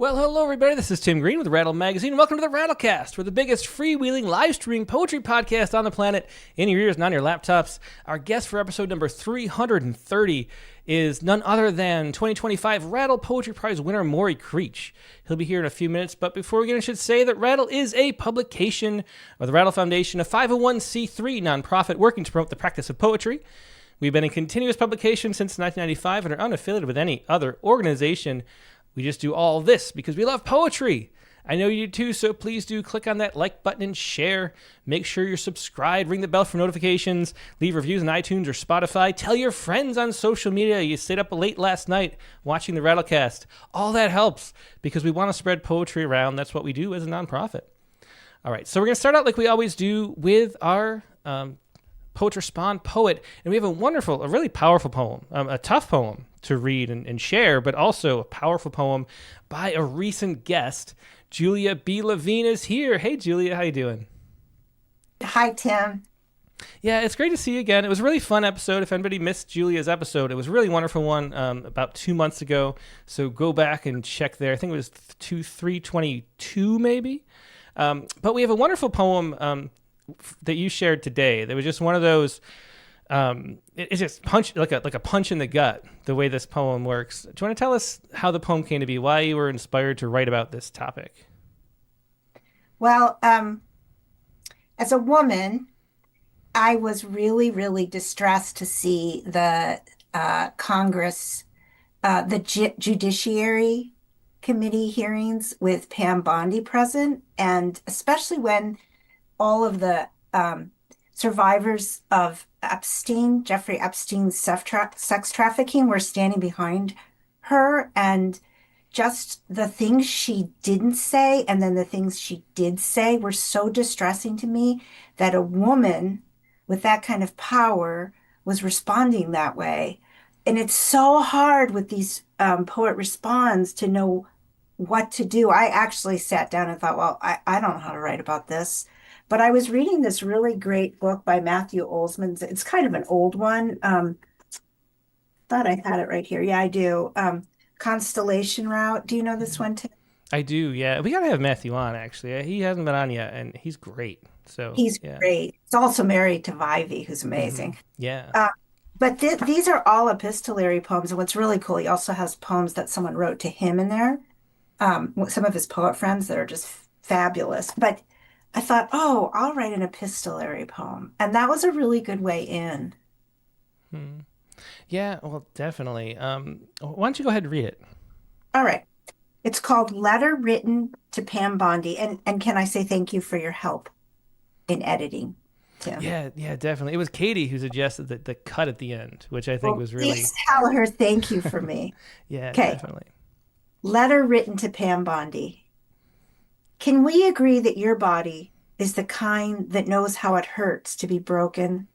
Well, hello, everybody. This is Tim Green with Rattle Magazine. Welcome to the Rattlecast. We're the biggest freewheeling live streaming poetry podcast on the planet, in your ears and on your laptops. Our guest for episode number 330 is none other than 2025 Rattle Poetry Prize winner Morri Creech. He'll be here in a few minutes, but before we get in, I should say that Rattle is a publication of the Rattle Foundation, a 501c3 nonprofit working to promote the practice of poetry. We've been in continuous publication since 1995 and are unaffiliated with any other organization. We just do all this because we love poetry. I know you do too, so please do click on that like button and share. Make sure you're subscribed, ring the bell for notifications, leave reviews on iTunes or Spotify. Tell your friends on social media you stayed up late last night watching the Rattlecast. All that helps because we want to spread poetry around. That's what we do as a nonprofit. All right, so we're going to start out like we always do with our Poetry Spawn poet, and we have a really powerful poem, a tough poem to read and share, but also a powerful poem by a recent guest. Julia B. Levine is here. Hey, Julia, how you doing? Hi, Tim. Yeah, it's great to see you again. It was a really fun episode. If anybody missed Julia's episode, it was a really wonderful one about 2 months ago, so go back and check there. I think it was 322 maybe. But we have a wonderful poem that you shared today. That was just one of those. It's just like a punch in the gut. The way this poem works. Do you want to tell us how the poem came to be? Why you were inspired to write about this topic? Well, as a woman, I was really, really distressed to see the Congress, Judiciary Committee hearings with Pam Bondi present, and especially when all of the survivors of Jeffrey Epstein's sex trafficking were standing behind her, and just the things she didn't say and then the things she did say were so distressing to me that a woman with that kind of power was responding that way. And it's so hard with these poet responds to know what to do. I actually sat down and thought, well, I don't know how to write about this. But I was reading this really great book by Matthew Olsman. It's kind of an old one. Thought I had it right here. Yeah, I do. Constellation Route. Do you know this one, Tim? I do, yeah. We got to have Matthew on, actually. He hasn't been on yet, and he's great. So He's yeah. great. He's also married to Vivi, who's amazing. Yeah. But these are all epistolary poems. And what's really cool, he also has poems that someone wrote to him in there. Some of his poet friends that are just fabulous. But I thought, oh, I'll write an epistolary poem. And that was a really good way in. Yeah, well, definitely. Why don't you go ahead and read it? All right. It's called Letter Written to Pam Bondi. And can I say thank you for your help in editing, Tim? Yeah, definitely. It was Katie who suggested the cut at the end, which I think was really... Please tell her thank you for me. Yeah, Okay. definitely. Letter Written to Pam Bondi. Can we agree that your body is the kind that knows how it hurts to be broken?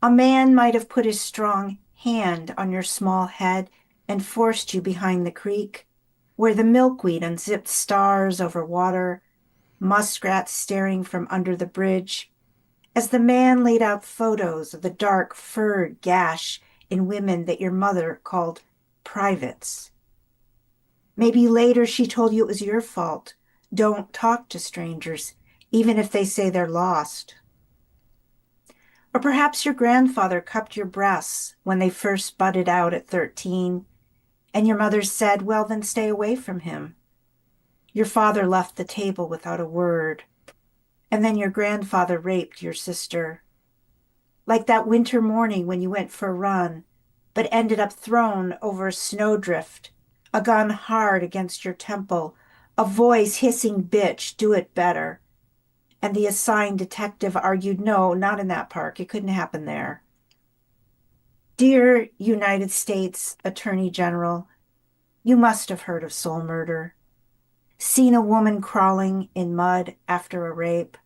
A man might have put his strong hand on your small head and forced you behind the creek, where the milkweed unzipped stars over water, muskrats staring from under the bridge, as the man laid out photos of the dark furred gash in women that your mother called privates. Maybe later she told you it was your fault. Don't talk to strangers, even if they say they're lost. Or perhaps your grandfather cupped your breasts when they first budded out at 13, and your mother said, well, then stay away from him. Your father left the table without a word, and then your grandfather raped your sister. Like that winter morning when you went for a run, but ended up thrown over a snowdrift, a gun hard against your temple, a voice hissing, bitch, do it better. And the assigned detective argued, no, not in that park. It couldn't happen there. Dear United States Attorney General, you must have heard of soul murder, seen a woman crawling in mud after a rape,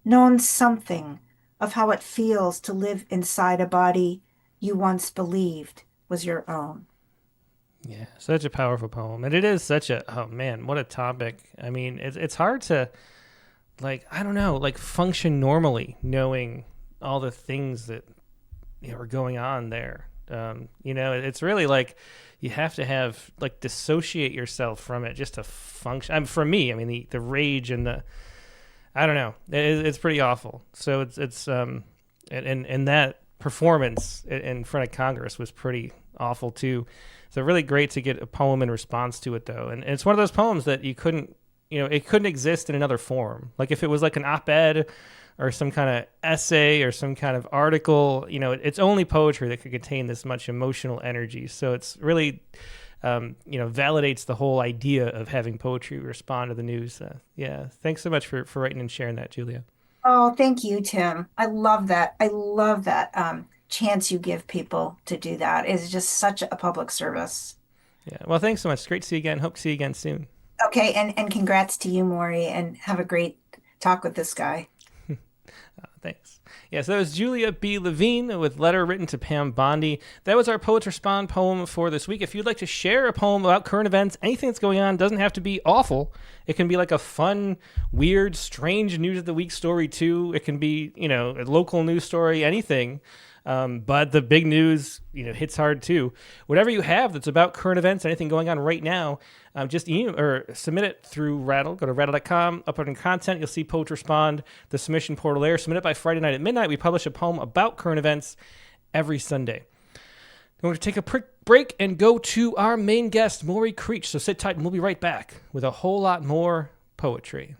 known something of how it feels to live inside a body you once believed was your own. Yeah, such a powerful poem. And it is such a, oh man, what a topic. I mean, it's hard to, I don't know, function normally knowing all the things that are going on there. It's really like you have to have like dissociate yourself from it just to function. For me, I mean, the rage and I don't know, it's pretty awful. So it's and that performance in front of Congress was pretty awful too. So really great to get a poem in response to it, though. And it's one of those poems that you couldn't, it couldn't exist in another form. Like if it was like an op-ed or some kind of essay or some kind of article, it's only poetry that could contain this much emotional energy. So it's really, validates the whole idea of having poetry respond to the news. Yeah. Thanks so much for writing and sharing that, Julia. Oh, thank you, Tim. I love that. I love that chance you give people to do that. It's just such a public service. Yeah. Well, thanks so much. It's great to see you again. Hope to see you again soon. Okay, and congrats to you, Morri, and have a great talk with this guy. Thanks. Yeah, so that was Julia B. Levine with Letter Written to Pam Bondi. That was our Poets Respond poem for this week. If you'd like to share a poem about current events, anything that's going on, doesn't have to be awful. It can be like a fun, weird, strange news of the week story too. It can be, a local news story, anything. But the big news, hits hard too. Whatever you have that's about current events, anything going on right now, just email or submit it through Rattle. Go to rattle.com, upload in content. You'll see Poets Respond, the submission portal there. Submit it by Friday night at midnight. We publish a poem about current events every Sunday. We're going to take a quick break and go to our main guest, Morri Creech. So sit tight and we'll be right back with a whole lot more poetry.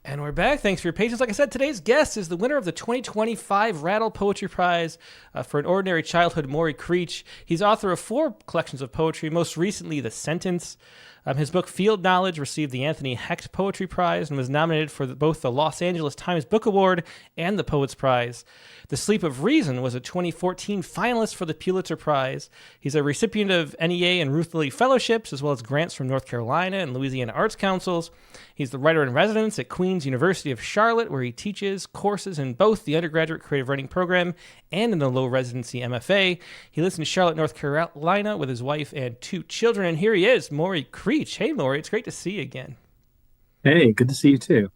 And we're back. Thanks for your patience. Like I said, today's guest is the winner of the 2025 Rattle Poetry Prize for an Ordinary Childhood, Morri Creech. He's author of 4 collections of poetry, most recently The Sentence. His book, Field Knowledge, received the Anthony Hecht Poetry Prize and was nominated for both the Los Angeles Times Book Award and the Poets Prize. The Sleep of Reason was a 2014 finalist for the Pulitzer Prize. He's a recipient of NEA and Ruth Lilly fellowships, as well as grants from North Carolina and Louisiana Arts Councils. He's the writer in residence at Queen's University of Charlotte, where he teaches courses in both the undergraduate creative writing program and in the low residency M.F.A. He lives in Charlotte, North Carolina, with his wife and 2 children. And here he is, Morri Creech. Hey, Morri, it's great to see you again. Hey, good to see you too.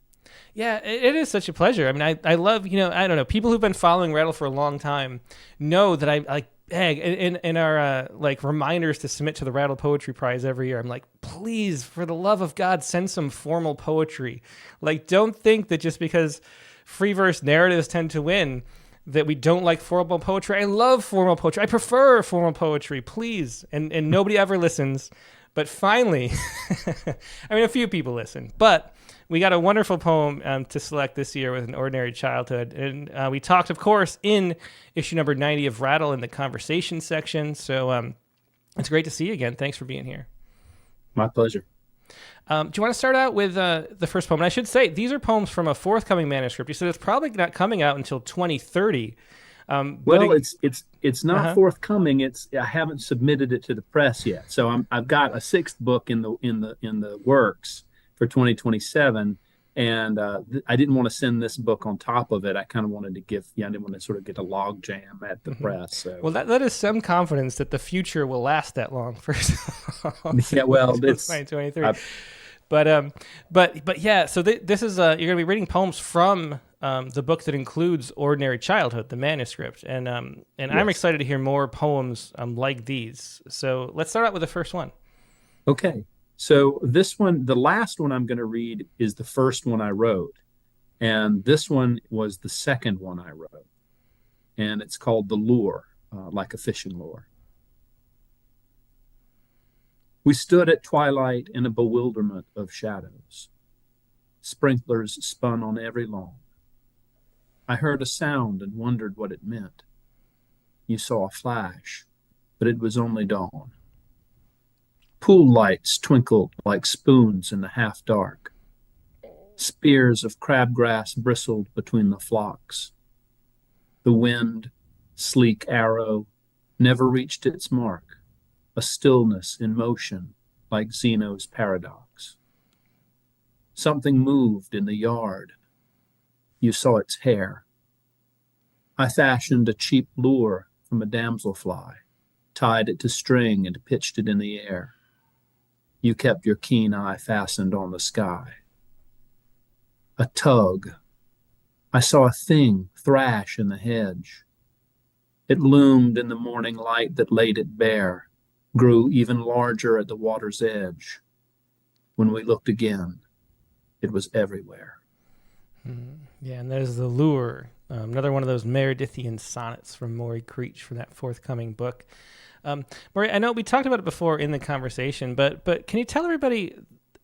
Yeah, it is such a pleasure. I mean, I love, I don't know, people who've been following Rattle for a long time know that I beg in our reminders to submit to the Rattle Poetry Prize every year. I'm like, please, for the love of God, send some formal poetry. Like, don't think that just because free verse narratives tend to win that we don't like formal poetry. I love formal poetry. I prefer formal poetry, please. And nobody ever listens. But finally, I mean, a few people listen, but we got a wonderful poem to select this year with An Ordinary Childhood. And we talked, of course, in issue number 90 of Rattle in the conversation section. So it's great to see you again. Thanks for being here. My pleasure. Do you want to start out with the first poem? And I should say, these are poems from a forthcoming manuscript. You said it's probably not coming out until 2030. Well, it's not forthcoming. I haven't submitted it to the press yet. So I've got a 6th book in the works for 2027, and I didn't want to send this book on top of it. I kind of wanted to I didn't want to sort of get a log jam at the press. So. Well, that is some confidence that the future will last that long. First of all, yeah. Well, it's 2023. But yeah. So this is you're going to be reading poems from the book that includes Ordinary Childhood, the manuscript. And Yes. I'm excited to hear more poems like these. So let's start out with the first one. Okay. So this one, the last one I'm going to read is the first one I wrote. And this one was the second one I wrote. And it's called The Lure, like a fishing lure. We stood at twilight in a bewilderment of shadows. Sprinklers spun on every lawn. I heard a sound and wondered what it meant. You saw a flash, but it was only dawn. Pool lights twinkled like spoons in the half-dark. Spears of crabgrass bristled between the flocks. The wind, sleek arrow, never reached its mark, a stillness in motion like Zeno's paradox. Something moved in the yard. You saw its hair. I fashioned a cheap lure from a damselfly, tied it to string and pitched it in the air. You kept your keen eye fastened on the sky. A tug. I saw a thing thrash in the hedge. It loomed in the morning light that laid it bare, grew even larger at the water's edge. When we looked again, it was everywhere. Yeah, and there's The Lure, another one of those Meredithian sonnets from Morri Creech from that forthcoming book. Morri, I know we talked about it before in the conversation, but can you tell everybody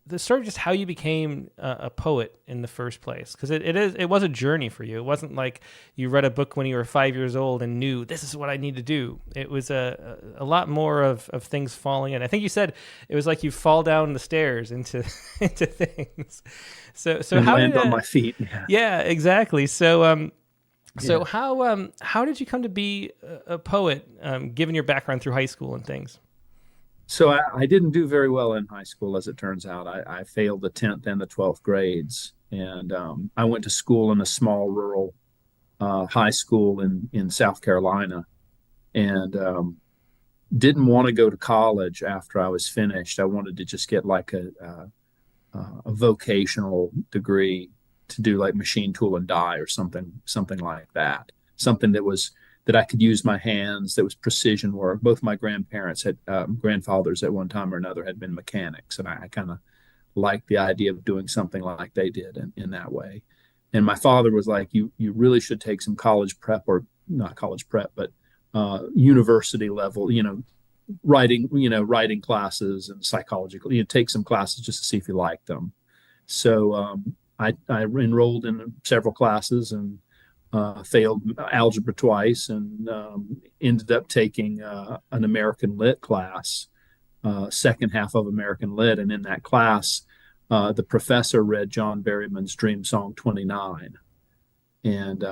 the story of just how you became a poet in the first place? Because it was a journey for you. It wasn't like you read a book when you were 5 years old and knew this is what I need to do. It was a lot more of things falling in. I think you said it was like you fall down the stairs into into things. So and how land did on my feet? Yeah, exactly. So Yeah. how did you come to be a poet, given your background through high school and things? So I didn't do very well in high school, as it turns out. I failed the 10th and the 12th grades. And I went to school in a small rural high school in South Carolina, and didn't want to go to college after I was finished. I wanted to just get like a vocational degree to do like machine tool and die or something like that. Something that I could use my hands, that was precision work. Both my grandparents grandfathers at one time or another had been mechanics, and I kind of liked the idea of doing something like they did in that way. And my father was like, you really should take some college prep, or not college prep, but university level, writing classes and psychological, take some classes just to see if you like them. So I enrolled in several classes and failed algebra twice, and ended up taking an American Lit class, second half of American Lit. And in that class, the professor read John Berryman's Dream Song 29. And,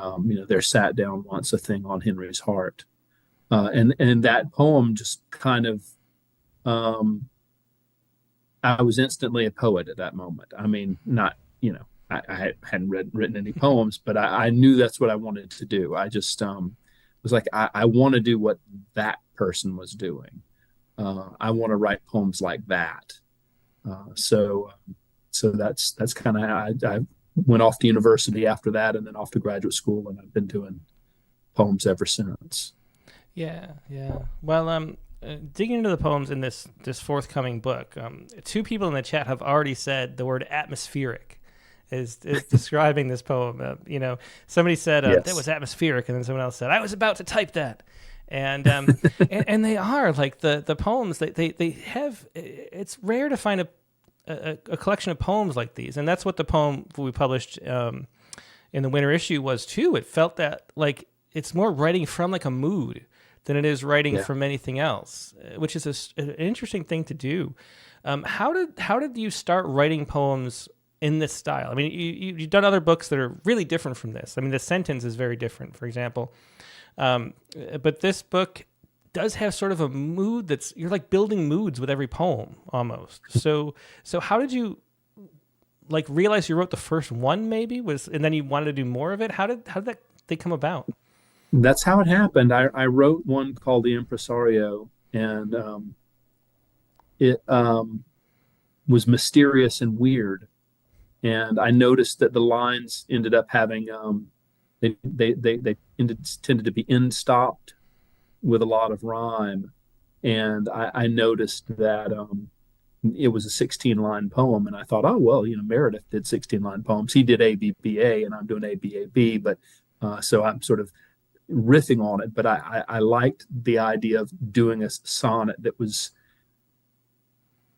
there sat down once a thing on Henry's heart. And that poem just kind of, I was instantly a poet at that moment. I mean, not, I hadn't written any poems, but I knew that's what I wanted to do. I just was like, I want to do what that person was doing. I want to write poems like that. So that's kind of how I went off to university after that, and then off to graduate school, and I've been doing poems ever since. Yeah. Well, digging into the poems in this forthcoming book, two people in the chat have already said the word atmospheric is describing this poem. Somebody said Yes. that was atmospheric, and then someone else said I was about to type that. And and they are like the poems. They have. It's rare to find a collection of poems like these, and that's what the poem we published in the winter issue was too. It felt that like it's more writing from like a mood than it is writing from anything else, which is an interesting thing to do. How did you start writing poems in this style? I mean, you've done other books that are really different from this. I mean, the sentence is very different, for example. But this book does have sort of a mood you're like building moods with every poem almost. So how did you like realize you wrote the first one and then you wanted to do more of it? How did they come about? That's how it happened. I wrote one called The Impresario, and it was mysterious and weird. And I noticed that the lines ended up having tended to be end stopped with a lot of rhyme. And I noticed that it was a 16-line poem, and I thought, oh well, Meredith did 16-line poems. He did ABBA, and I'm doing ABAB, but so I'm sort of riffing on it. But I liked the idea of doing a sonnet that was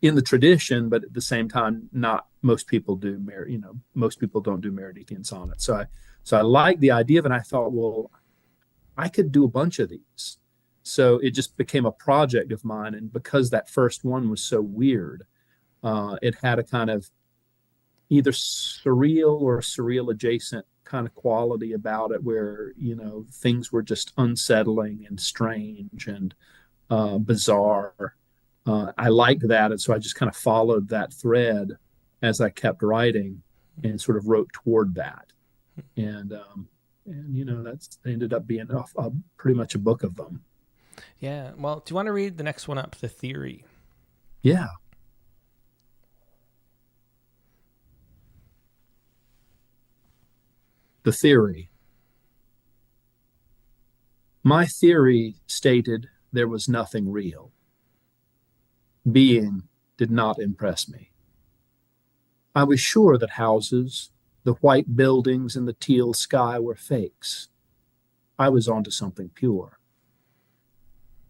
in the tradition, but at the same time, not most people do. Most people don't do Meredithian sonnets. So I liked the idea of it. And I thought, well, I could do a bunch of these. So it just became a project of mine. And because that first one was so weird, it had a kind of either surreal or surreal adjacent kind of quality about it where, things were just unsettling and strange and bizarre. I liked that. And so I just kind of followed that thread as I kept writing and sort of wrote toward that. And that's ended up being pretty much a book of them. Yeah. Well, do you want to read the next one up, The Theory? Yeah. The Theory. My theory stated there was nothing real. Being did not impress me. I was sure that houses, the white buildings, and the teal sky were fakes. I was onto something pure.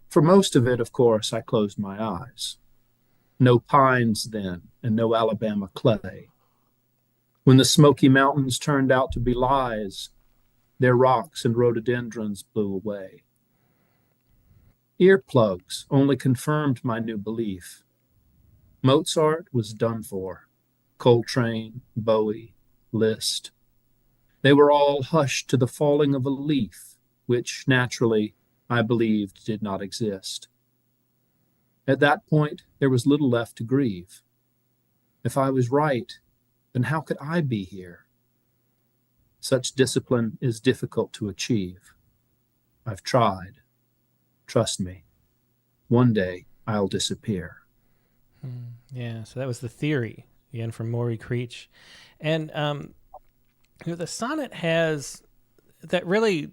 For most of it, of course, I closed my eyes. No pines then, and no Alabama clay. When the Smoky Mountains turned out to be lies, their rocks and rhododendrons blew away. Earplugs only confirmed my new belief. Mozart was done for. Coltrane, Bowie, Liszt. They were all hushed to the falling of a leaf, which, naturally, I believed did not exist. At that point, there was little left to grieve. If I was right, then how could I be here? Such discipline is difficult to achieve. I've tried. Trust me, one day I'll disappear. Yeah, so that was The Theory, again from Morri Creech. And the sonnet has that really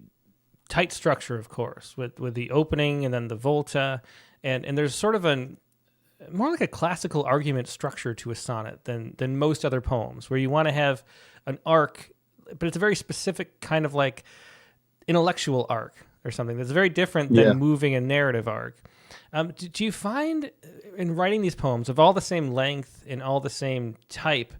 tight structure, of course, with the opening and then the volta, and there's sort of more like a classical argument structure to a sonnet than most other poems, where you want to have an arc, but it's a very specific kind of like intellectual arc or something that's very different than moving a narrative arc. Do you find in writing these poems of all the same length and all the same type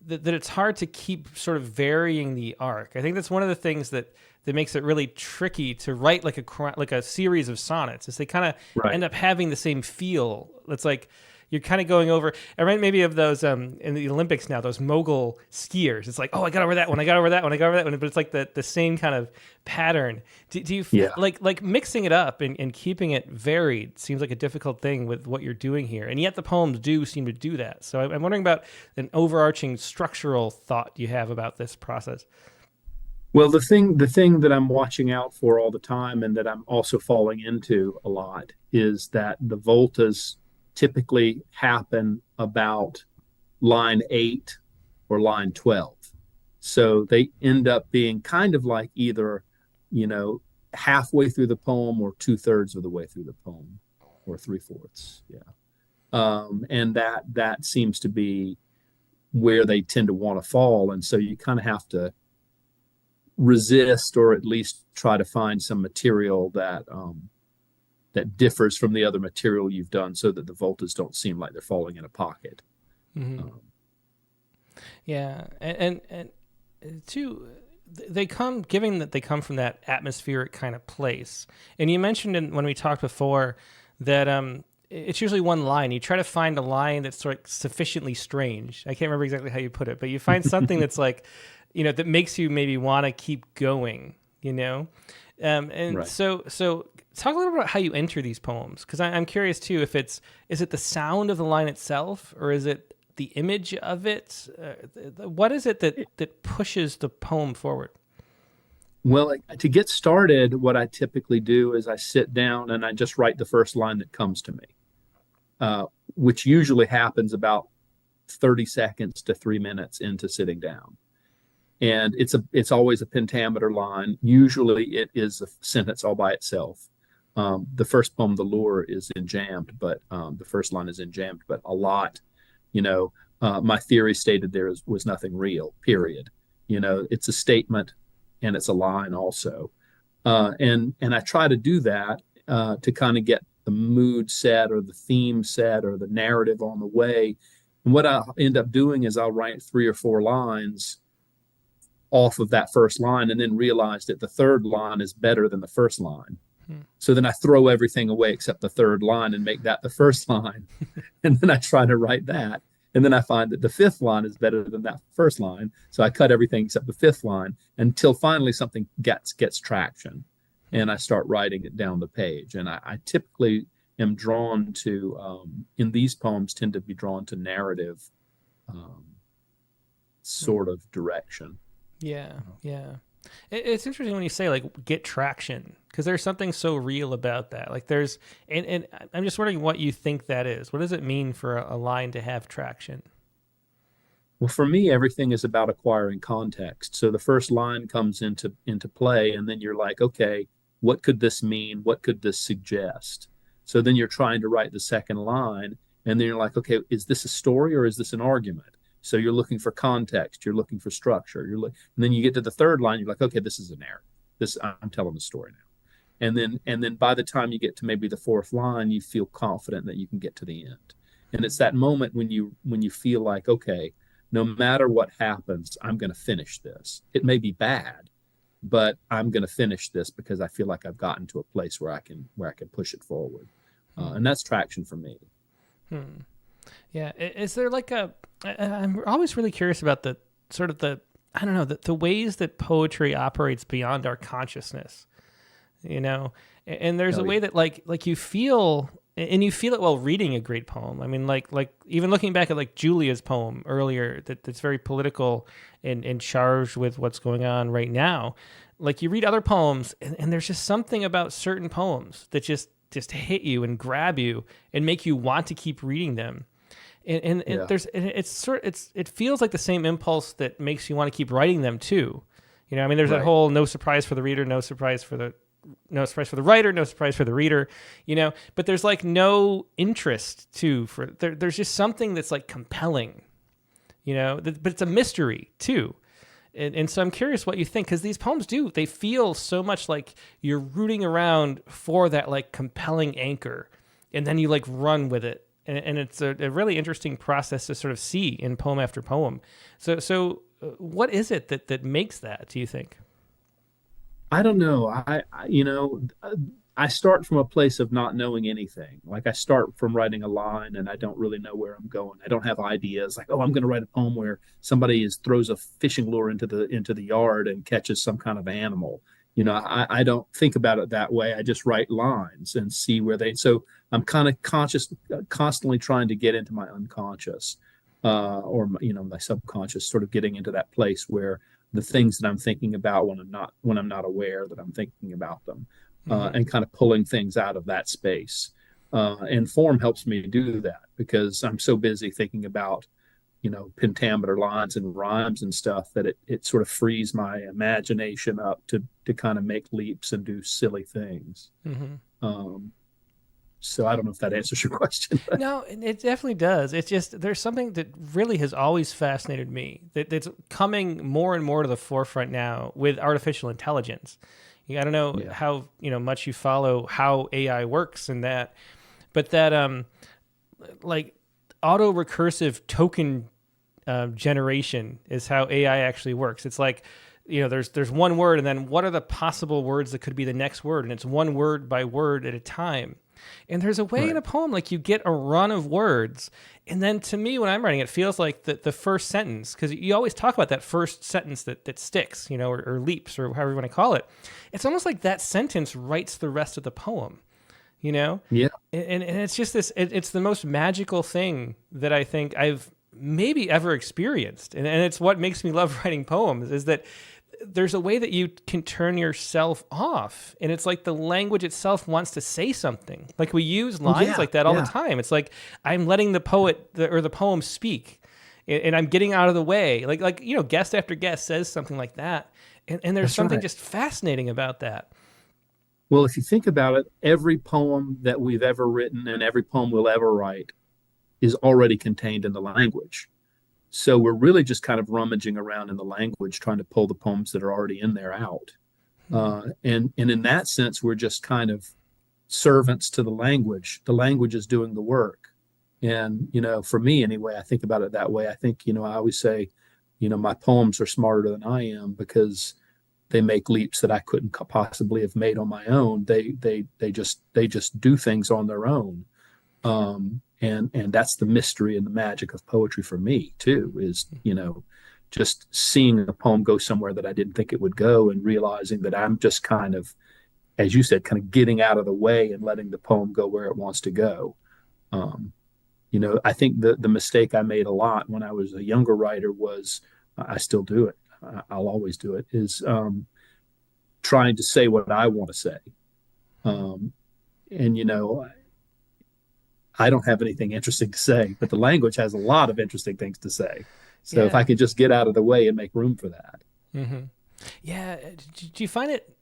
that it's hard to keep sort of varying the arc? I think that's one of the things that makes it really tricky to write like a series of sonnets, is they kind of end up having the same feel. It's like you're kind of going over. I read maybe of those in the Olympics now, those mogul skiers. It's like, oh, I got over that one, I got over that one, I got over that one, but it's like the same kind of pattern. Do you like mixing it up and keeping it varied seems like a difficult thing with what you're doing here, and yet the poems do seem to do that. So I'm wondering about an overarching structural thought you have about this process. Well, the thing that I'm watching out for all the time, and that I'm also falling into a lot, is that the voltas typically happen about line 8 or line 12. So they end up being kind of like either, halfway through the poem or 2/3 of the way through the poem, or 3/4. Yeah. And that seems to be where they tend to want to fall. And so you kind of have to resist, or at least try to find some material that differs from the other material you've done, so that the voltas don't seem like they're falling in a pocket. Mm-hmm. And two, they come from that atmospheric kind of place. And you mentioned when we talked before that it's usually one line. You try to find a line that's sort of sufficiently strange. I can't remember exactly how you put it, but you find something that's like, that makes you maybe want to keep going, So talk a little about how you enter these poems, because I'm curious too, is it the sound of the line itself, or is it the image of it? What is it that pushes the poem forward? Well, to get started, what I typically do is I sit down and I just write the first line that comes to me, which usually happens about 30 seconds to 3 minutes into sitting down. And it's always a pentameter line. Usually it is a sentence all by itself. The first poem, The Lure, is enjambed, but the first line is enjambed, but a lot, my theory stated was nothing real, period. It's a statement and it's a line also. And I try to do that to kind of get the mood set or the theme set or the narrative on the way. And what I'll end up doing is I'll write 3 or 4 lines off of that first line and then realize that the third line is better than the first line. So then I throw everything away except the third line and make that the first line. And then I try to write that. And then I find that the 5th line is better than that first line. So I cut everything except the 5th line until finally something gets traction. And I start writing it down the page. And I typically am drawn to, in these poems, tend to be drawn to narrative sort of direction. Yeah. It's interesting when you say, like, get traction, because there's something so real about that. Like, and I'm just wondering what you think that is. What does it mean for a line to have traction? Well, for me, everything is about acquiring context. So the first line comes into play, and then you're like, okay, what could this mean? What could this suggest? So then you're trying to write the second line, and then you're like, okay, is this a story or is this an argument? So you're looking for context, you're looking for structure, and then you get to the third line, you're like, okay, this is a narrative. I'm telling the story now. And then by the time you get to maybe the 4th line, you feel confident that you can get to the end. And it's that moment when you feel like, okay, no matter what happens, I'm going to finish this. It may be bad, but I'm going to finish this because I feel like I've gotten to a place where I can push it forward. And that's traction for me. Yeah. Is there like I'm always really curious about the sort of I don't know, the ways that poetry operates beyond our consciousness, and there's a way that like you feel, and you feel it while reading a great poem. I mean, like even looking back at like Julia's poem earlier, that's very political and charged with what's going on right now. Like you read other poems and there's just something about certain poems that just hit you and grab you and make you want to keep reading them. And it feels like the same impulse that makes you want to keep writing them too. I mean, there's that whole no surprise for the reader, no surprise for the writer, no surprise for the reader, but there's like no interest too there's just something that's like compelling, but it's a mystery too. And so I'm curious what you think, because these poems they feel so much like you're rooting around for that like compelling anchor, and then you like run with it. And it's a really interesting process to sort of see in poem after poem. So what is it that makes that, do you think? I don't know. I start from a place of not knowing anything. Like I start from writing a line and I don't really know where I'm going. I don't have ideas like, oh, I'm going to write a poem where somebody throws a fishing lure into the yard and catches some kind of animal. I don't think about it that way. I just write lines and see where so I'm kind of constantly trying to get into my unconscious, or my subconscious, sort of getting into that place where the things that I'm thinking about when I'm not aware that I'm thinking about them, and kind of pulling things out of that space. And form helps me do that because I'm so busy thinking about, pentameter lines and rhymes and stuff that it sort of frees my imagination up to kind of make leaps and do silly things. So I don't know if that answers your question. No, it definitely does. It's just, there's something that really has always fascinated me that's coming more and more to the forefront now with artificial intelligence. I don't know how much you follow how AI works and that, but that like auto recursive token generation is how AI actually works. It's like, there's one word, and then what are the possible words that could be the next word, and it's one word by word at a time. And there's a way in a poem, like you get a run of words, and then to me, when I'm writing, it feels like the first sentence, because you always talk about that first sentence that sticks, or leaps, or however you want to call it. It's almost like that sentence writes the rest of the poem, Yeah. And it's just this, it's the most magical thing that I think I've maybe ever experienced. And it's what makes me love writing poems, is that there's a way that you can turn yourself off, and it's like the language itself wants to say something. Like we use lines like that all the time. It's like I'm letting the poet or the poem speak, and I'm getting out of the way. Like guest after guest says something like that, and there's That's something right. just fascinating about that. Well, if you think about it, every poem that we've ever written and every poem we'll ever write is already contained in the language. So we're really just kind of rummaging around in the language, trying to pull the poems that are already in there out. And in that sense, we're just kind of servants to the language. The language is doing the work. And, for me anyway, I think about it that way. I think, I always say, my poems are smarter than I am because they make leaps that I couldn't possibly have made on my own. They just do things on their own. And that's the mystery and the magic of poetry for me too, is, just seeing a poem go somewhere that I didn't think it would go and realizing that I'm just kind of, as you said, kind of getting out of the way and letting the poem go where it wants to go. I think the mistake I made a lot when I was a younger writer was, I still do it, I'll always do it, is trying to say what I want to say. And I don't have anything interesting to say, but the language has a lot of interesting things to say. So if I could just get out of the way and make room for that. Mm-hmm. Yeah. Do you find it,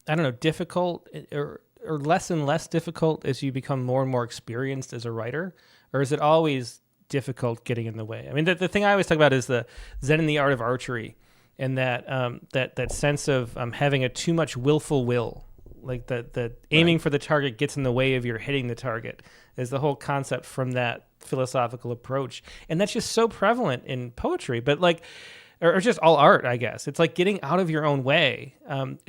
I don't know, difficult or less and less difficult as you become more and more experienced as a writer? Or is it always difficult getting in the way? I mean, the thing I always talk about is the Zen and the art of archery, and that sense of having a too much willful will, like that aiming for the target gets in the way of your hitting the target, is the whole concept from that philosophical approach. And that's just so prevalent in poetry, but or just all art, I guess. It's like getting out of your own way.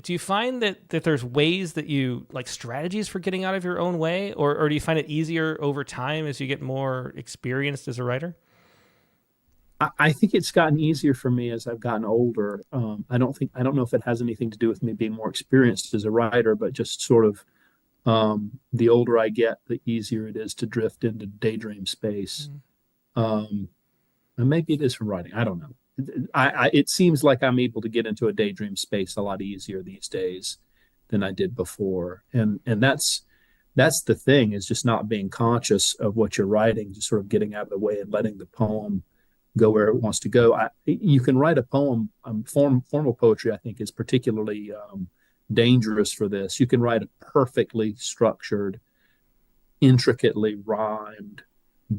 Do you find that there's ways that you, like strategies for getting out of your own way, or do you find it easier over time as you get more experienced as a writer? I think it's gotten easier for me as I've gotten older. I don't know if it has anything to do with me being more experienced as a writer, but just sort of the older I get, the easier it is to drift into daydream space. And maybe it is from writing. I don't know. It seems like I'm able to get into a daydream space a lot easier these days than I did before. And that's the thing, is just not being conscious of what you're writing, just sort of getting out of the way and letting the poem go where it wants to go. You can write a poem. Formal poetry, I think, is particularly dangerous for this. You can write a perfectly structured, intricately rhymed,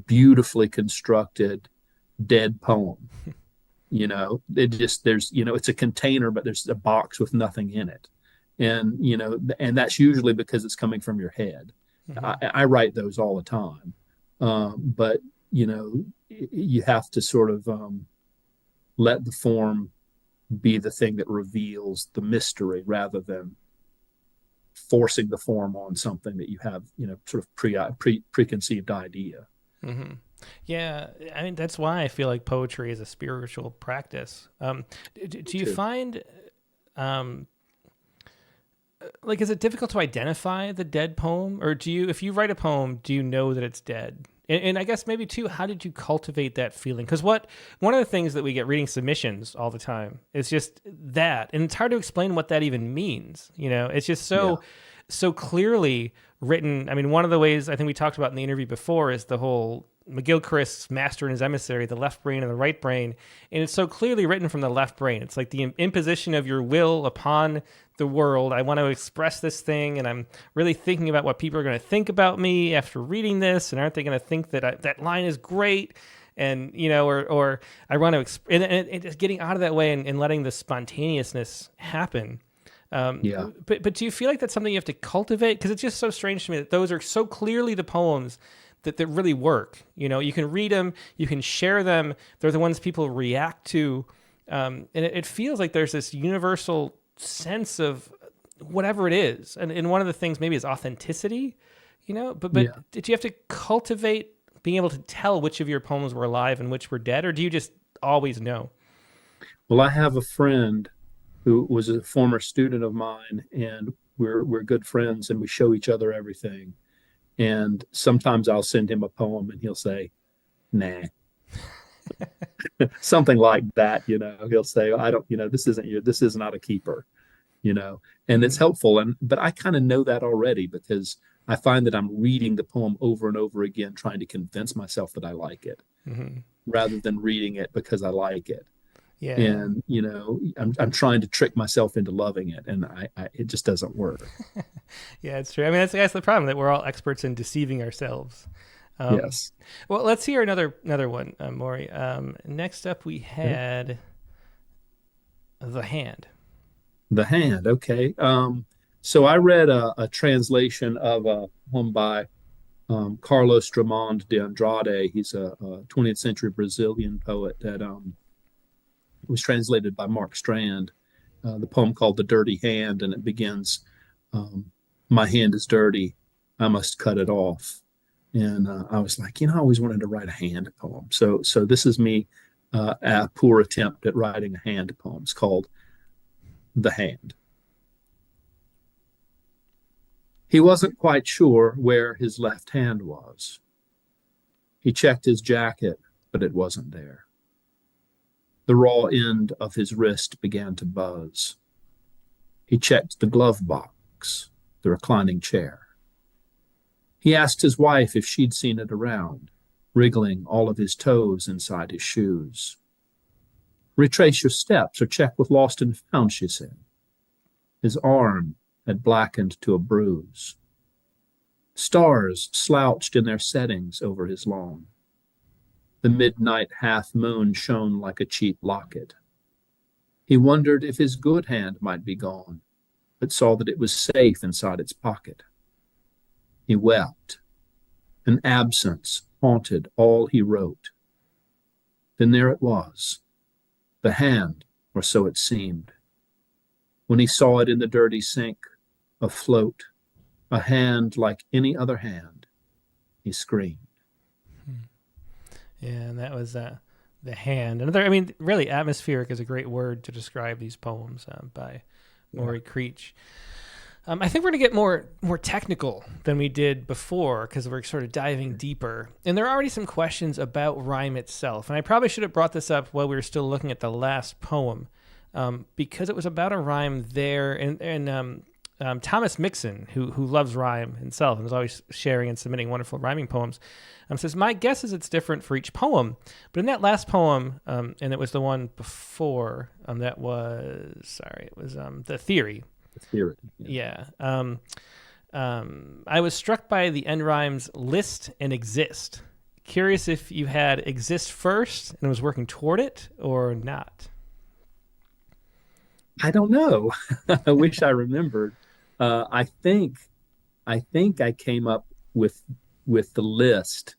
beautifully constructed, dead poem. It's a container, but there's a box with nothing in it. And that's usually because it's coming from your head. Mm-hmm. I write those all the time. But you have to sort of let the form be the thing that reveals the mystery rather than forcing the form on something that you have, sort of preconceived idea. Mm-hmm. Yeah, I mean, that's why I feel like poetry is a spiritual practice. Do you find, is it difficult to identify the dead poem? Or if you write a poem, do you know that it's dead? And I guess maybe too, how did you cultivate that feeling? Because one of the things that we get reading submissions all the time is just that, and it's hard to explain what that even means. It's just so clearly written. I mean, one of the ways I think we talked about in the interview before is the whole McGilchrist's master and his emissary, the left brain and the right brain. And it's so clearly written from the left brain. It's like the imposition of your will upon the world. I want to express this thing, and I'm really thinking about what people are going to think about me after reading this, and aren't they going to think that that line is great? And, or I want to, and just getting out of that way and letting the spontaneousness happen. But do you feel like that's something you have to cultivate? Because it's just so strange to me that those are so clearly the poems that really work. You can read them, you can share them. They're the ones people react to. And it feels like there's this universal sense of whatever it is. And one of the things maybe is authenticity, but did you have to cultivate being able to tell which of your poems were alive and which were dead? Or do you just always know? Well, I have a friend who was a former student of mine, and we're good friends, and we show each other everything. And sometimes I'll send him a poem and he'll say, nah, something like that. He'll say, I don't, this is not a keeper, and it's helpful. But I kind of know that already because I find that I'm reading the poem over and over again, trying to convince myself that I like it. Mm-hmm. rather than reading it because I like it. Yeah. And I'm trying to trick myself into loving it, and it just doesn't work. Yeah, it's true. I mean, that's the problem, that we're all experts in deceiving ourselves. Yes. Well, let's hear another one, Morri. Next up, we had The Hand. The Hand. Okay. So I read a translation of a poem by Carlos Drummond de Andrade. He's a 20th century Brazilian poet that was translated by Mark Strand. The poem called The Dirty Hand, and it begins, my hand is dirty, I must cut it off. And I was like, I always wanted to write a hand poem. So this is me, a poor attempt at writing a hand poem. It's called The Hand. He wasn't quite sure where his left hand was. He checked his jacket, but it wasn't there. The raw end of his wrist began to buzz. He checked the glove box, the reclining chair. He asked his wife if she'd seen it around, wriggling all of his toes inside his shoes. Retrace your steps or check with lost and found, she said. His arm had blackened to a bruise. Stars slouched in their settings over his lawn. The midnight half moon shone like a cheap locket. He wondered if his good hand might be gone, but saw that it was safe inside its pocket. He wept. An absence haunted all he wrote. Then there it was, the hand, or so it seemed. When he saw it in the dirty sink, afloat, a hand like any other hand, he screamed. Yeah, and that was The Hand. Another, I mean, really, atmospheric is a great word to describe these poems by Morri Creech. I think we're going to get more technical than we did before because we're sort of diving deeper. And there are already some questions about rhyme itself. And I probably should have brought this up while we were still looking at the last poem because it was about a rhyme there. And Thomas Mixon, who loves rhyme himself and is always sharing and submitting wonderful rhyming poems, says, my guess is it's different for each poem. But in that last poem, and it was the one before, it was The Theory. Theory. Yeah. I was struck by the end rhymes list and exist. Curious if you had exist first and was working toward it or not. I don't know. I wish I remembered. I think I came up with the list,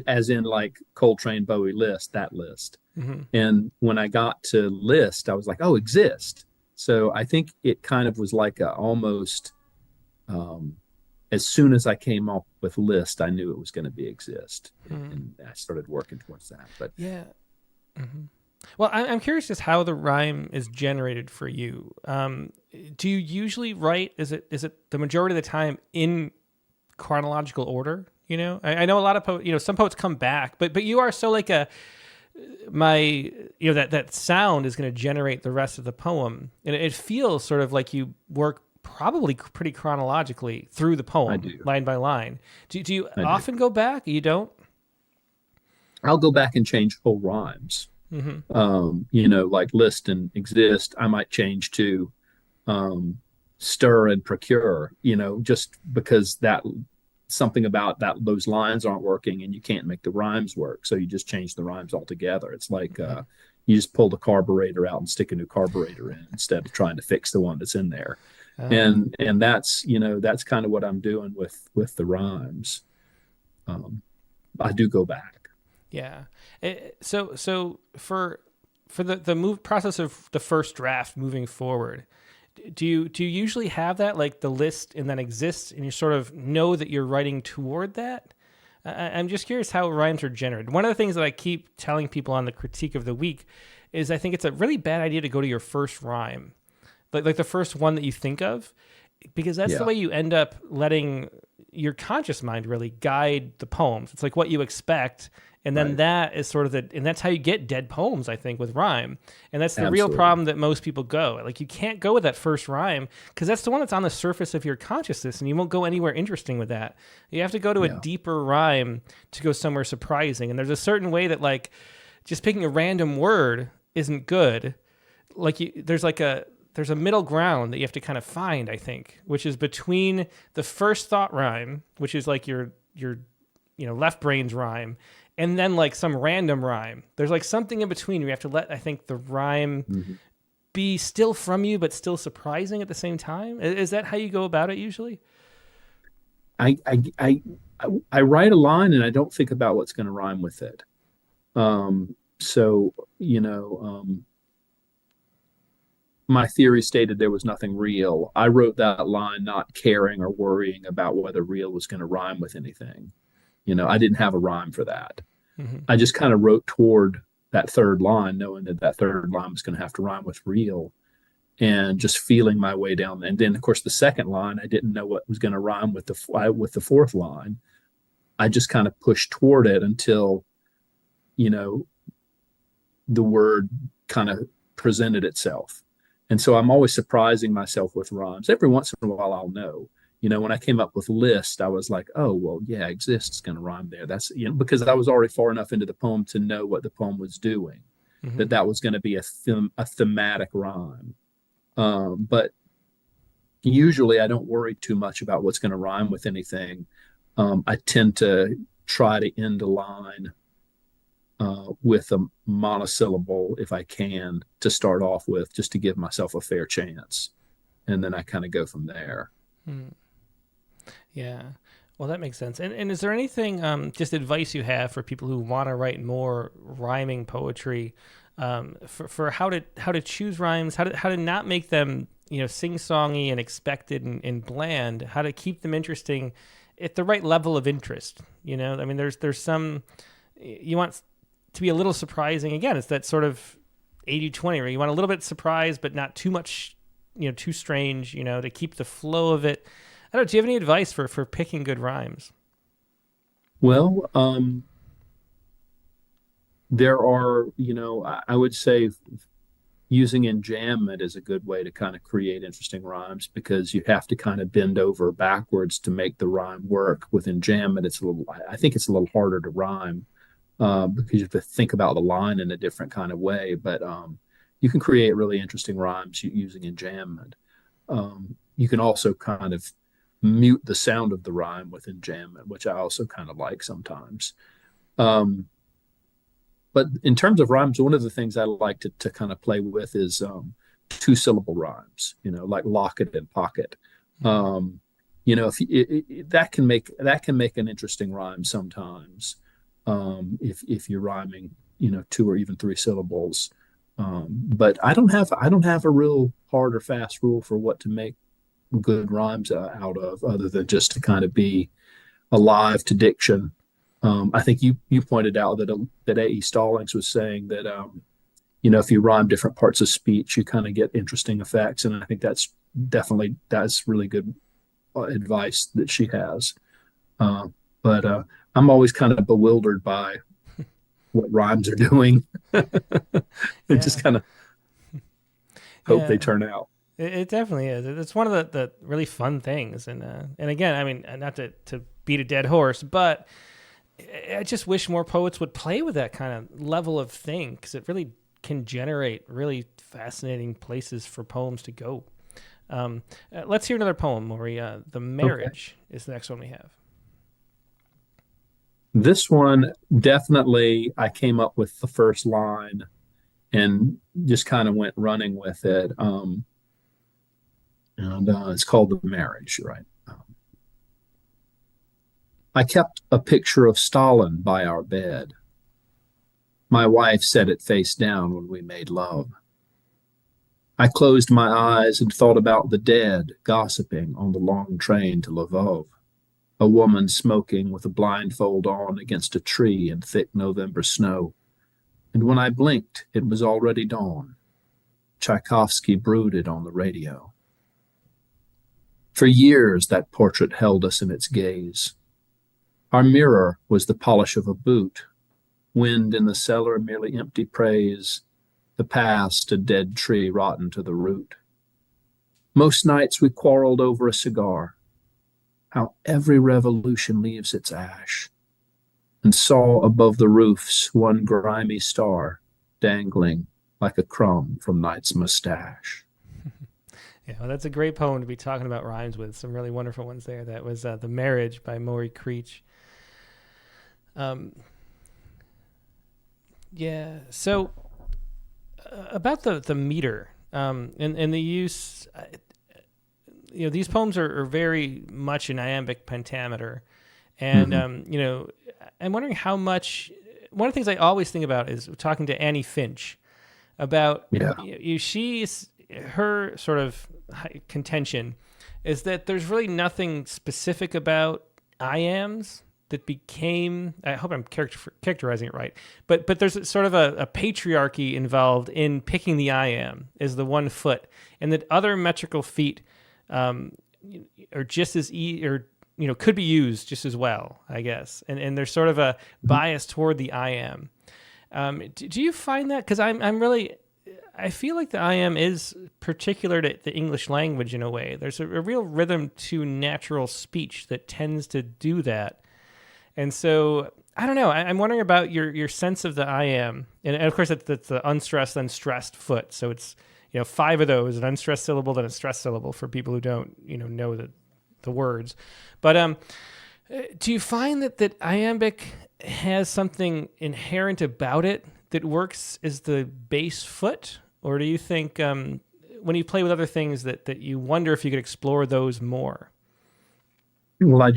as in like Coltrane, Bowie list, that list. Mm-hmm. And when I got to list, I was like, oh, exist. So I think it kind of was like almost as soon as I came up with list, I knew it was going to be exist. Mm-hmm. And I started working towards that. But yeah. Mm-hmm. Well, I'm curious just how the rhyme is generated for you. Do you usually write, is it the majority of the time in chronological order? I know a lot of poets, some poets come back, but you are so like that sound is going to generate the rest of the poem. And it feels sort of like you work probably pretty chronologically through the poem, I do. Line by line. Do you often go back? You don't? I'll go back and change whole rhymes. Mm-hmm. Like list and exist, I might change to stir and procure, just because that something about that those lines aren't working and you can't make the rhymes work. So you just change the rhymes altogether. It's like you just pull the carburetor out and stick a new carburetor in instead of trying to fix the one that's in there. And that's, that's kind of what I'm doing with the rhymes. I do go back. Yeah. So for the process of the first draft moving forward, do you usually have that, like the list and then exists, and you sort of know that you're writing toward that? I'm just curious how rhymes are generated. One of the things that I keep telling people on the critique of the week is I think it's a really bad idea to go to your first rhyme, like the first one that you think of, because that's the way you end up letting your conscious mind really guide the poems. It's like what you expect, And then that is sort of and that's how you get dead poems, I think, with rhyme. And that's the Absolutely. real problem that most people go. Like, you can't go with that first rhyme because that's the one that's on the surface of your consciousness, and you won't go anywhere interesting with that. You have to go to a deeper rhyme to go somewhere surprising. And there's a certain way that, like, just picking a random word isn't good. Like, there's a middle ground that you have to kind of find, I think, which is between the first thought rhyme, which is like your left brain's rhyme, and then like some random rhyme. There's like something in between where you have to let, I think, the rhyme be still from you, but still surprising at the same time. Is that how you go about it usually? I write a line and I don't think about what's going to rhyme with it. My theory stated there was nothing real. I wrote that line not caring or worrying about whether real was going to rhyme with anything. I didn't have a rhyme for that. I just kind of wrote toward that third line, knowing that third line was going to have to rhyme with real, and just feeling my way down. And then, of course, the second line, I didn't know what was going to rhyme with the fourth line. I just kind of pushed toward it until, the word kind of presented itself. And so I'm always surprising myself with rhymes. Every once in a while, I'll know. When I came up with list, I was like, oh, well, yeah, exist is going to rhyme there. That's, because I was already far enough into the poem to know what the poem was doing, that was going to be a thematic rhyme. But usually I don't worry too much about what's going to rhyme with anything. I tend to try to end a line with a monosyllable if I can to start off with, just to give myself a fair chance. And then I kind of go from there. Yeah. Well, that makes sense. And is there anything, just advice you have for people who want to write more rhyming poetry, for how to choose rhymes, how to not make them, sing-songy and expected and bland, how to keep them interesting at the right level of interest? I mean, there's some, you want to be a little surprising. Again, it's that sort of 80-20 where you want a little bit surprised, but not too much, too strange, to keep the flow of it. I don't know. Do you have any advice for picking good rhymes? Well, there are, I would say using enjambment is a good way to kind of create interesting rhymes, because you have to kind of bend over backwards to make the rhyme work. With enjambment, I think it's a little harder to rhyme, because you have to think about the line in a different kind of way. But you can create really interesting rhymes using enjambment. You can also kind of mute the sound of the rhyme with enjambment, which I also kind of like sometimes. But in terms of rhymes, one of the things I like to kind of play with is two-syllable rhymes, like locket and pocket. That can make an interesting rhyme sometimes, if you're rhyming, 2 or even 3 syllables. But I don't have a real hard or fast rule for what to make good rhymes out of, other than just to kind of be alive to diction. I think you pointed out that A.E. Stallings was saying that if you rhyme different parts of speech, you kind of get interesting effects, and I think that's really good advice that she has. But I'm always kind of bewildered by what rhymes are doing. Just kind of hope they turn out. It definitely is. It's one of the really fun things. And again, I mean, not to beat a dead horse, but I just wish more poets would play with that kind of level of thing, because it really can generate really fascinating places for poems to go. Let's hear another poem, Morri. The Marriage is the next one we have. This one, definitely, I came up with the first line and just kind of went running with it. And it's called The Marriage, right? I kept a picture of Stalin by our bed. My wife set it face down when we made love. I closed my eyes and thought about the dead gossiping on the long train to Lvov. A woman smoking with a blindfold on against a tree in thick November snow. And when I blinked, it was already dawn. Tchaikovsky brooded on the radio. For years, that portrait held us in its gaze. Our mirror was the polish of a boot. Wind in the cellar, merely empty praise. The past, a dead tree rotten to the root. Most nights we quarreled over a cigar, how every revolution leaves its ash, and saw above the roofs one grimy star dangling like a crumb from night's mustache. Yeah, well, that's a great poem to be talking about rhymes with. Some really wonderful ones there. That was The Marriage by Morri Creech. Yeah, so about the meter and the use, these poems are very much in iambic pentameter. And, I'm wondering how much, one of the things I always think about is talking to Annie Finch about, her sort of contention is that there's really nothing specific about iambs that became, I hope I'm characterizing it right, but there's sort of a patriarchy involved in picking the iamb as the one foot, and that other metrical feet are just as could be used just as well, I guess. And there's sort of a bias toward the iamb. Do you find that? Because I feel like the iamb is particular to the English language in a way. There's a real rhythm to natural speech that tends to do that. And so, I don't know. I'm wondering about your sense of the iamb. And of course, that's the unstressed, then stressed foot. So it's, 5 of those, an unstressed syllable, then a stressed syllable for people who don't, know the words. But do you find that iambic has something inherent about it that works as the base foot? Or do you think when you play with other things that you wonder if you could explore those more? Well, I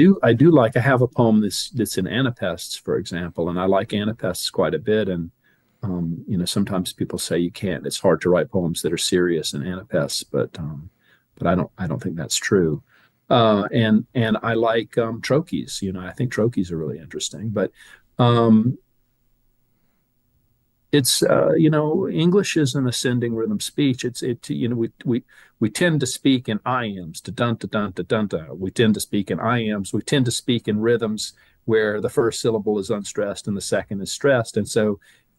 have a poem that's in anapests, for example, and I like anapests quite a bit. And sometimes people say you can't. It's hard to write poems that are serious in anapests, but I don't think that's true. And I like trochees. I think trochees are really interesting. But it's English is an ascending rhythm speech. We tend to speak in iambs, to dun to dun to dun to. We tend to speak in iambs. We tend to speak in rhythms where the first syllable is unstressed and the second is stressed. And so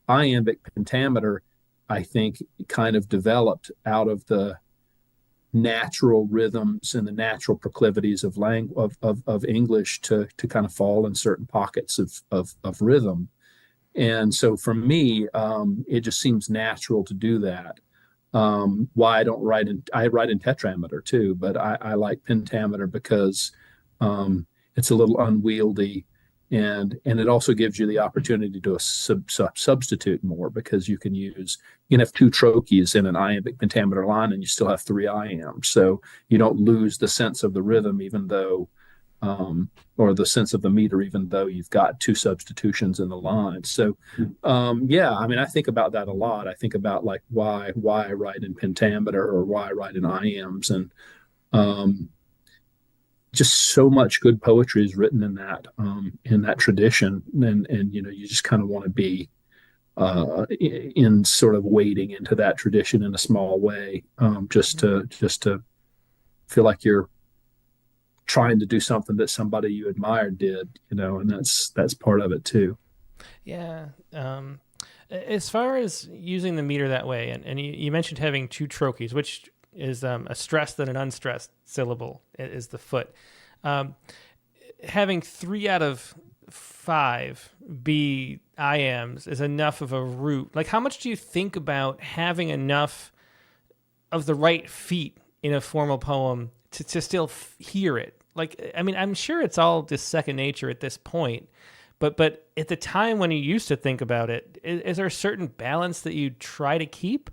iambic pentameter, I think, kind of developed out of the natural rhythms and the natural proclivities of English to kind of fall in certain pockets of rhythm. And so for me, it just seems natural to do that. Why I don't I write in tetrameter too, but I like pentameter because it's a little unwieldy, and it also gives you the opportunity to substitute more, because you can have 2 trochees in an iambic pentameter line and you still have 3 iambs. So you don't lose the sense of the rhythm, even though or the sense of the meter, even though you've got 2 substitutions in the line. So, I think about that a lot. I think about like why I write in pentameter or why I write in iambs, and just so much good poetry is written in that tradition, and you just kind of want to be in sort of wading into that tradition in a small way, just to feel like you're trying to do something that somebody you admired did, and that's part of it too. Yeah. As far as using the meter that way, and you mentioned having 2 trochees, which is a stressed and an unstressed syllable is the foot. Having 3 out of 5 be iambs is enough of a root. Like, how much do you think about having enough of the right feet in a formal poem to still hear it? Like, I mean, I'm sure it's all just second nature at this point, but at the time when you used to think about it, is there a certain balance that you try to keep,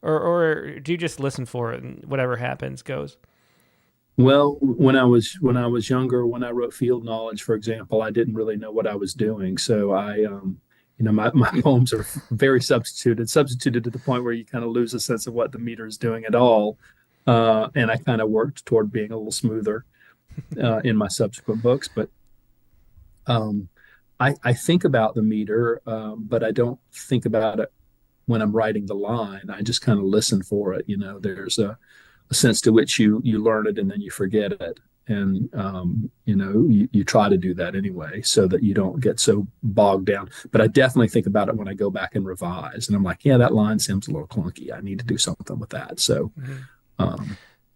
or do you just listen for it and whatever happens goes? Well, when I was younger, when I wrote Field Knowledge, for example, I didn't really know what I was doing. So my poems are very substituted to the point where you kind of lose a sense of what the meter is doing at all. And I kind of worked toward being a little smoother in my subsequent books. But I think about the meter, but I don't think about it when I'm writing the line. I just kind of listen for it. There's a sense to which you learn it and then you forget it. you try to do that anyway so that you don't get so bogged down. But I definitely think about it when I go back and revise, and I'm like, yeah, that line seems a little clunky. I need to do something with that. So,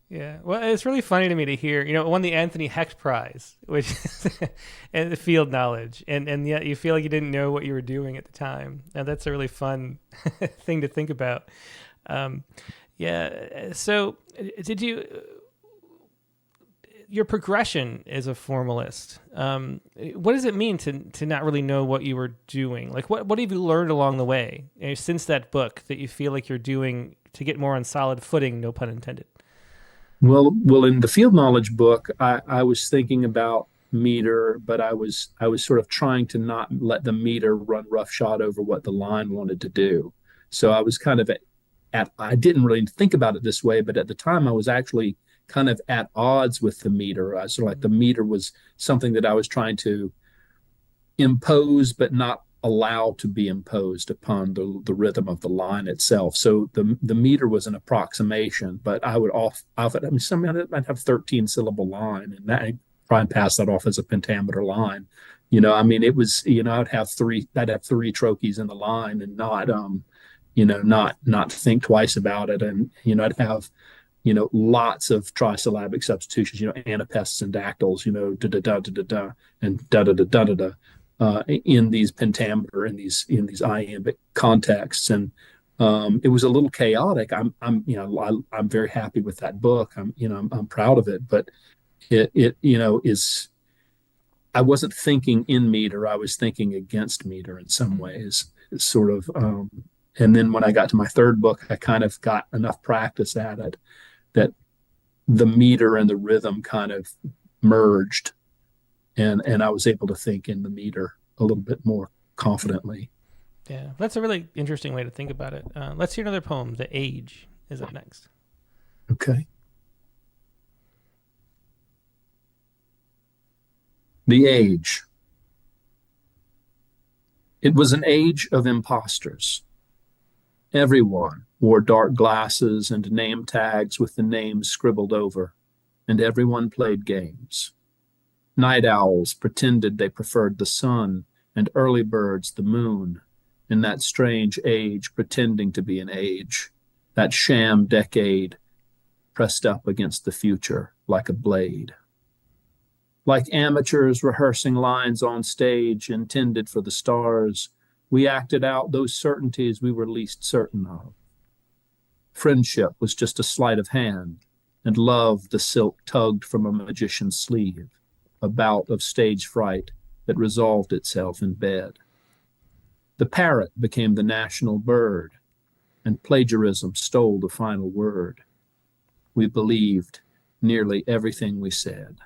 yeah, well, it's really funny to me to hear, it won the Anthony Hecht Prize, which is and the field knowledge, and yet you feel like you didn't know what you were doing at the time. And that's a really fun thing to think about. Yeah. So, did you? Your progression as a formalist, what does it mean to not really know what you were doing? Like, what have you learned along the way since that book that you feel like you're doing to get more on solid footing, no pun intended? Well, in the field knowledge book, I was thinking about meter, but I was sort of trying to not let the meter run roughshod over what the line wanted to do. So I was kind of I didn't really think about it this way, but at the time I was actually kind of at odds with the meter. I sort of like the meter was something that I was trying to impose, but not allow to be imposed upon the rhythm of the line itself. So the meter was an approximation, but I would some might have 13 syllable line, and that I'd probably pass that off as a pentameter line. It was, I'd have three trochees in the line and not think twice about it. And, I'd have, lots of trisyllabic substitutions, anapests and dactyls, da da da da da and da da da da da da. In these pentameter, in these iambic contexts, and it was a little chaotic. I'm very happy with that book. I'm proud of it, but it is. I wasn't thinking in meter. I was thinking against meter in some ways, sort of. And then when I got to my third book, I kind of got enough practice at it that the meter and the rhythm kind of merged. And I was able to think in the meter a little bit more confidently. Yeah, that's a really interesting way to think about it. Let's hear another poem. The Age is up next. Okay. The Age. It was an age of impostors. Everyone wore dark glasses and name tags with the names scribbled over, and everyone played games. Night owls pretended they preferred the sun, and early birds the moon, in that strange age pretending to be an age, that sham decade pressed up against the future like a blade. Like amateurs rehearsing lines on stage intended for the stars, we acted out those certainties we were least certain of. Friendship was just a sleight of hand, and love the silk tugged from a magician's sleeve, a bout of stage fright that resolved itself in bed. The parrot became the national bird, and plagiarism stole the final word. We believed nearly everything we said.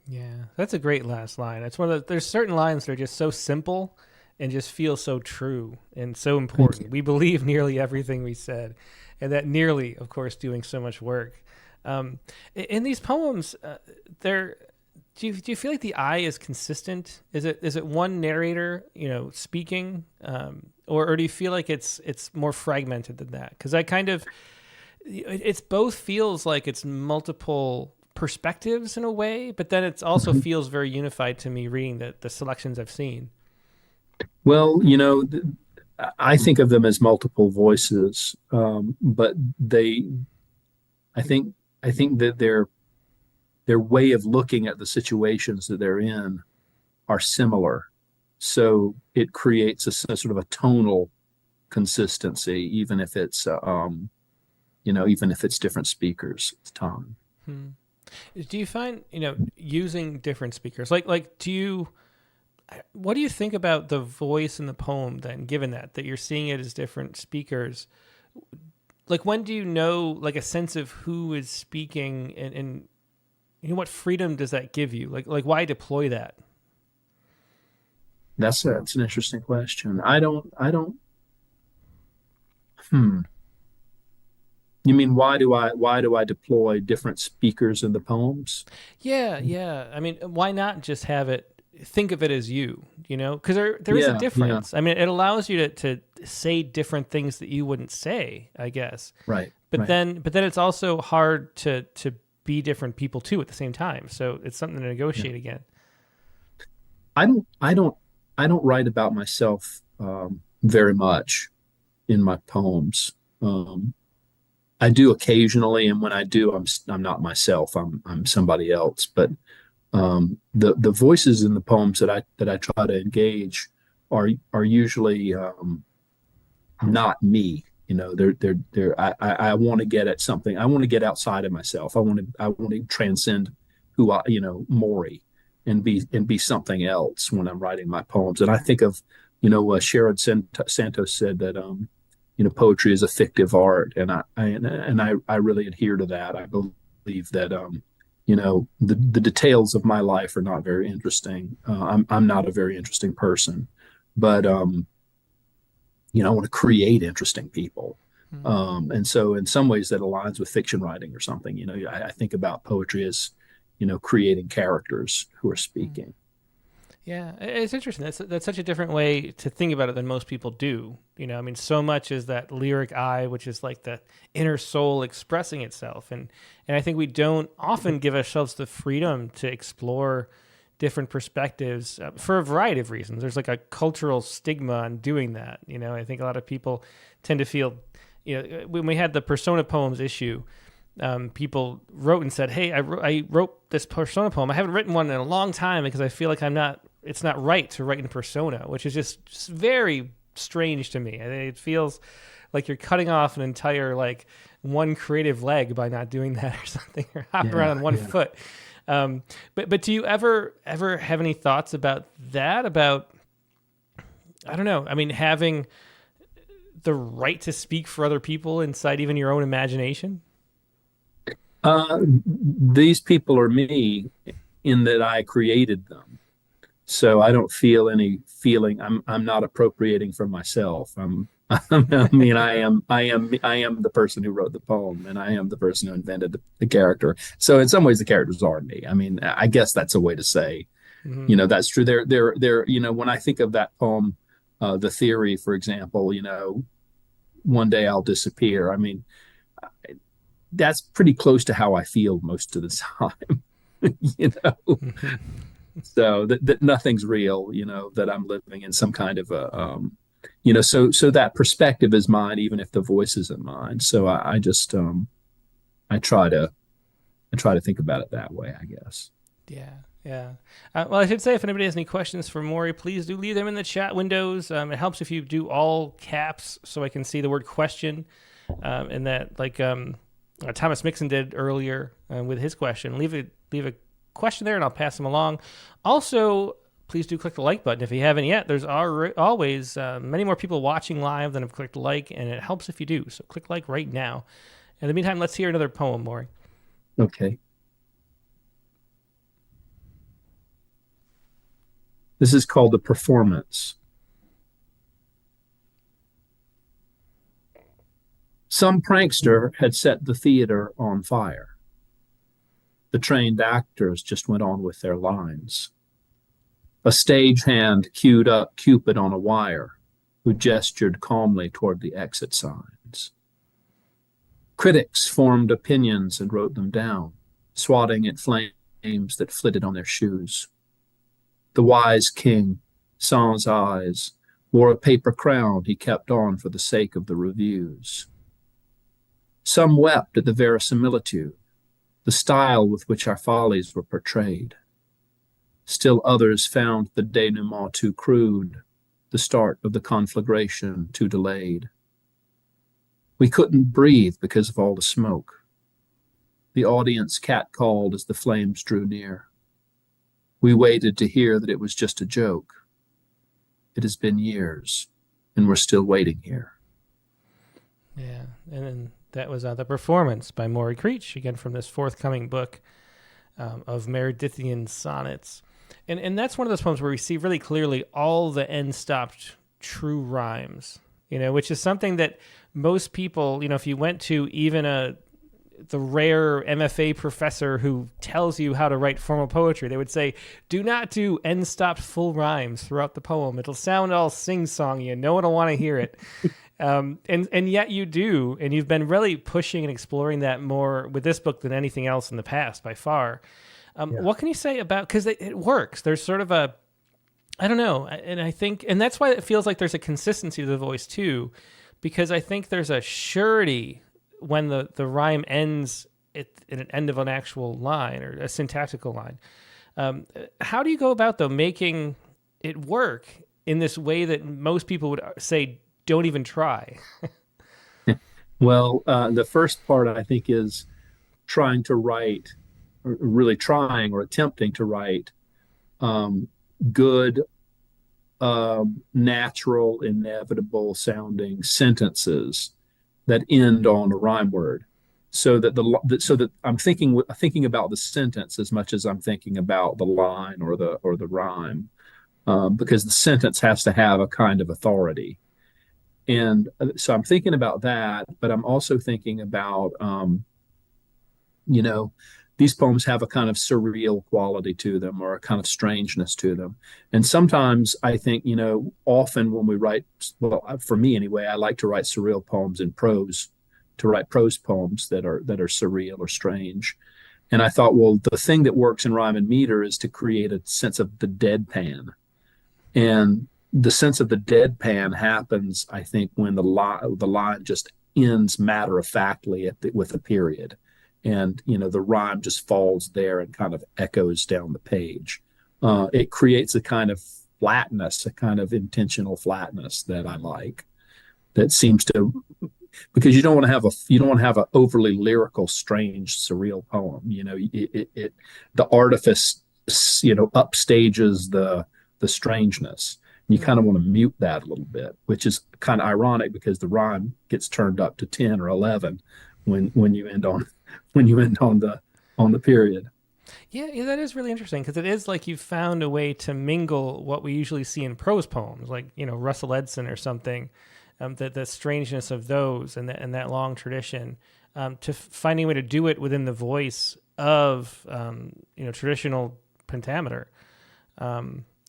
Yeah, that's a great last line. It's there's certain lines that are just so simple and just feel so true and so important. We believe nearly everything we said, and that nearly, of course, doing so much work. In these poems, do you feel like the eye is consistent? Is it one narrator, speaking, or do you feel like it's more fragmented than that? Because it's both feels like it's multiple perspectives in a way, but then it also feels very unified to me reading the selections I've seen. Well, I think of them as multiple voices, but I think that their way of looking at the situations that they're in are similar. So it creates a sort of a tonal consistency, even if it's, even if it's different speakers at the time. Do you find, using different speakers, what do you think about the voice in the poem then, given that you're seeing it as different speakers? Like, when do you know, like, a sense of who is speaking and what freedom does that give you? Like why deploy that? That's an interesting question. I don't. You mean why do I deploy different speakers in the poems? Yeah. I mean, why not just think of it as you, because there is a difference. Yeah. I mean, it allows you to say different things that you wouldn't say, I guess. Right. But then it's also hard to be different people too at the same time. So it's something to negotiate again. I don't write about myself very much in my poems. I do occasionally, and when I do, I'm not myself. I'm somebody else. But the voices in the poems that I try to engage are usually not me. You know, I want to get at something. I want to get outside of myself. I want to transcend who Morri, and be something else when I'm writing my poems. And I think of, Sharon Santos said that poetry is a fictive art, and I really adhere to that. I believe that the details of my life are not very interesting. I'm not a very interesting person, but I want to create interesting people. And so in some ways that aligns with fiction writing or something. I think about poetry as creating characters who are speaking. Yeah, it's interesting. That's such a different way to think about it than most people do. So much is that lyric eye, which is like the inner soul expressing itself. And I think we don't often give ourselves the freedom to explore different perspectives for a variety of reasons. There's like a cultural stigma on doing that. I think a lot of people tend to feel, when we had the Persona Poems issue, people wrote and said, "Hey, I wrote this persona poem. I haven't written one in a long time because I feel like it's not right to write in persona," which is just very strange to me. It feels like you're cutting off an entire one creative leg by not doing that or something, or hopping around on one foot. But do you ever have any thoughts about that? About, I don't know. Having the right to speak for other people inside even your own imagination? These people are me in that I created them. So I don't feel any feeling. I'm not appropriating from myself. I am the person who wrote the poem, and I am the person who invented the character. So in some ways the characters are me. I guess that's a way to say, that's true. They're when I think of that poem, The Theory, for example, one day I'll disappear. That's pretty close to how I feel most of the time, So that nothing's real, that I'm living in some kind of a, so that perspective is mine, even if the voice isn't mine. So I just, I try to think about it that way, I guess. Yeah. Yeah. Well, I should say, if anybody has any questions for Morri, please do leave them in the chat windows. It helps if you do all caps so I can see the word question, and that Thomas Mixon did earlier with his question. Leave a question there, and I'll pass them along. Also, please do click the like button if you haven't yet. There's always many more people watching live than have clicked like, and it helps if you do. So click like right now. In the meantime, let's hear another poem, Morri. Okay. This is called The Performance. Some prankster had set the theater on fire. The trained actors just went on with their lines. A stagehand queued up Cupid on a wire, who gestured calmly toward the exit signs. Critics formed opinions and wrote them down, swatting at flames that flitted on their shoes. The wise king, sans eyes, wore a paper crown he kept on for the sake of the reviews. Some wept at the verisimilitude, the style with which our follies were portrayed. Still others found the denouement too crude, the start of the conflagration too delayed. We couldn't breathe because of all the smoke. The audience catcalled as the flames drew near. We waited to hear that it was just a joke. It has been years, and we're still waiting here. Yeah, and then that was The Performance by Morri Creech, again from this forthcoming book of Meredithian sonnets. And that's one of those poems where we see really clearly all the end-stopped true rhymes, which is something that most people, if you went to even the rare M.F.A. professor who tells you how to write formal poetry, they would say, do not do end-stopped full rhymes throughout the poem. It'll sound all sing-songy and no one will want to hear it. And yet you do, and you've been really pushing and exploring that more with this book than anything else in the past by far. What can you say about, because it works. There's sort of a, I don't know, and I think, and that's why it feels like there's a consistency to the voice too, because I think there's a surety when the rhyme ends at an end of an actual line or a syntactical line. How do you go about, though, making it work in this way that most people would say, don't even try? Well, the first part, I think, is trying to write, or really trying or attempting to write good, natural, inevitable sounding sentences that end on a rhyme word, so that I'm thinking about the sentence as much as I'm thinking about the line or the rhyme, because the sentence has to have a kind of authority. And so I'm thinking about that, but I'm also thinking about, these poems have a kind of surreal quality to them, or a kind of strangeness to them. And sometimes I think, often when we write, well, for me anyway, I like to write surreal poems in prose, to write prose poems that are surreal or strange. And I thought, well, the thing that works in rhyme and meter is to create a sense of the deadpan. And the sense of the deadpan happens, I think, when the line just ends matter-of-factly with a period. And, the rhyme just falls there and kind of echoes down the page. It creates a kind of flatness, a kind of intentional flatness that I like, that seems to, because you don't want to have an overly lyrical, strange, surreal poem. The artifice, upstages the strangeness. You kind of want to mute that a little bit, which is kind of ironic because the rhyme gets turned up to 10 or 11 when you end on the period. Yeah, that is really interesting, because it is like you've found a way to mingle what we usually see in prose poems, like Russell Edson or something, the strangeness of those and that long tradition, to finding a way to do it within the voice of traditional pentameter.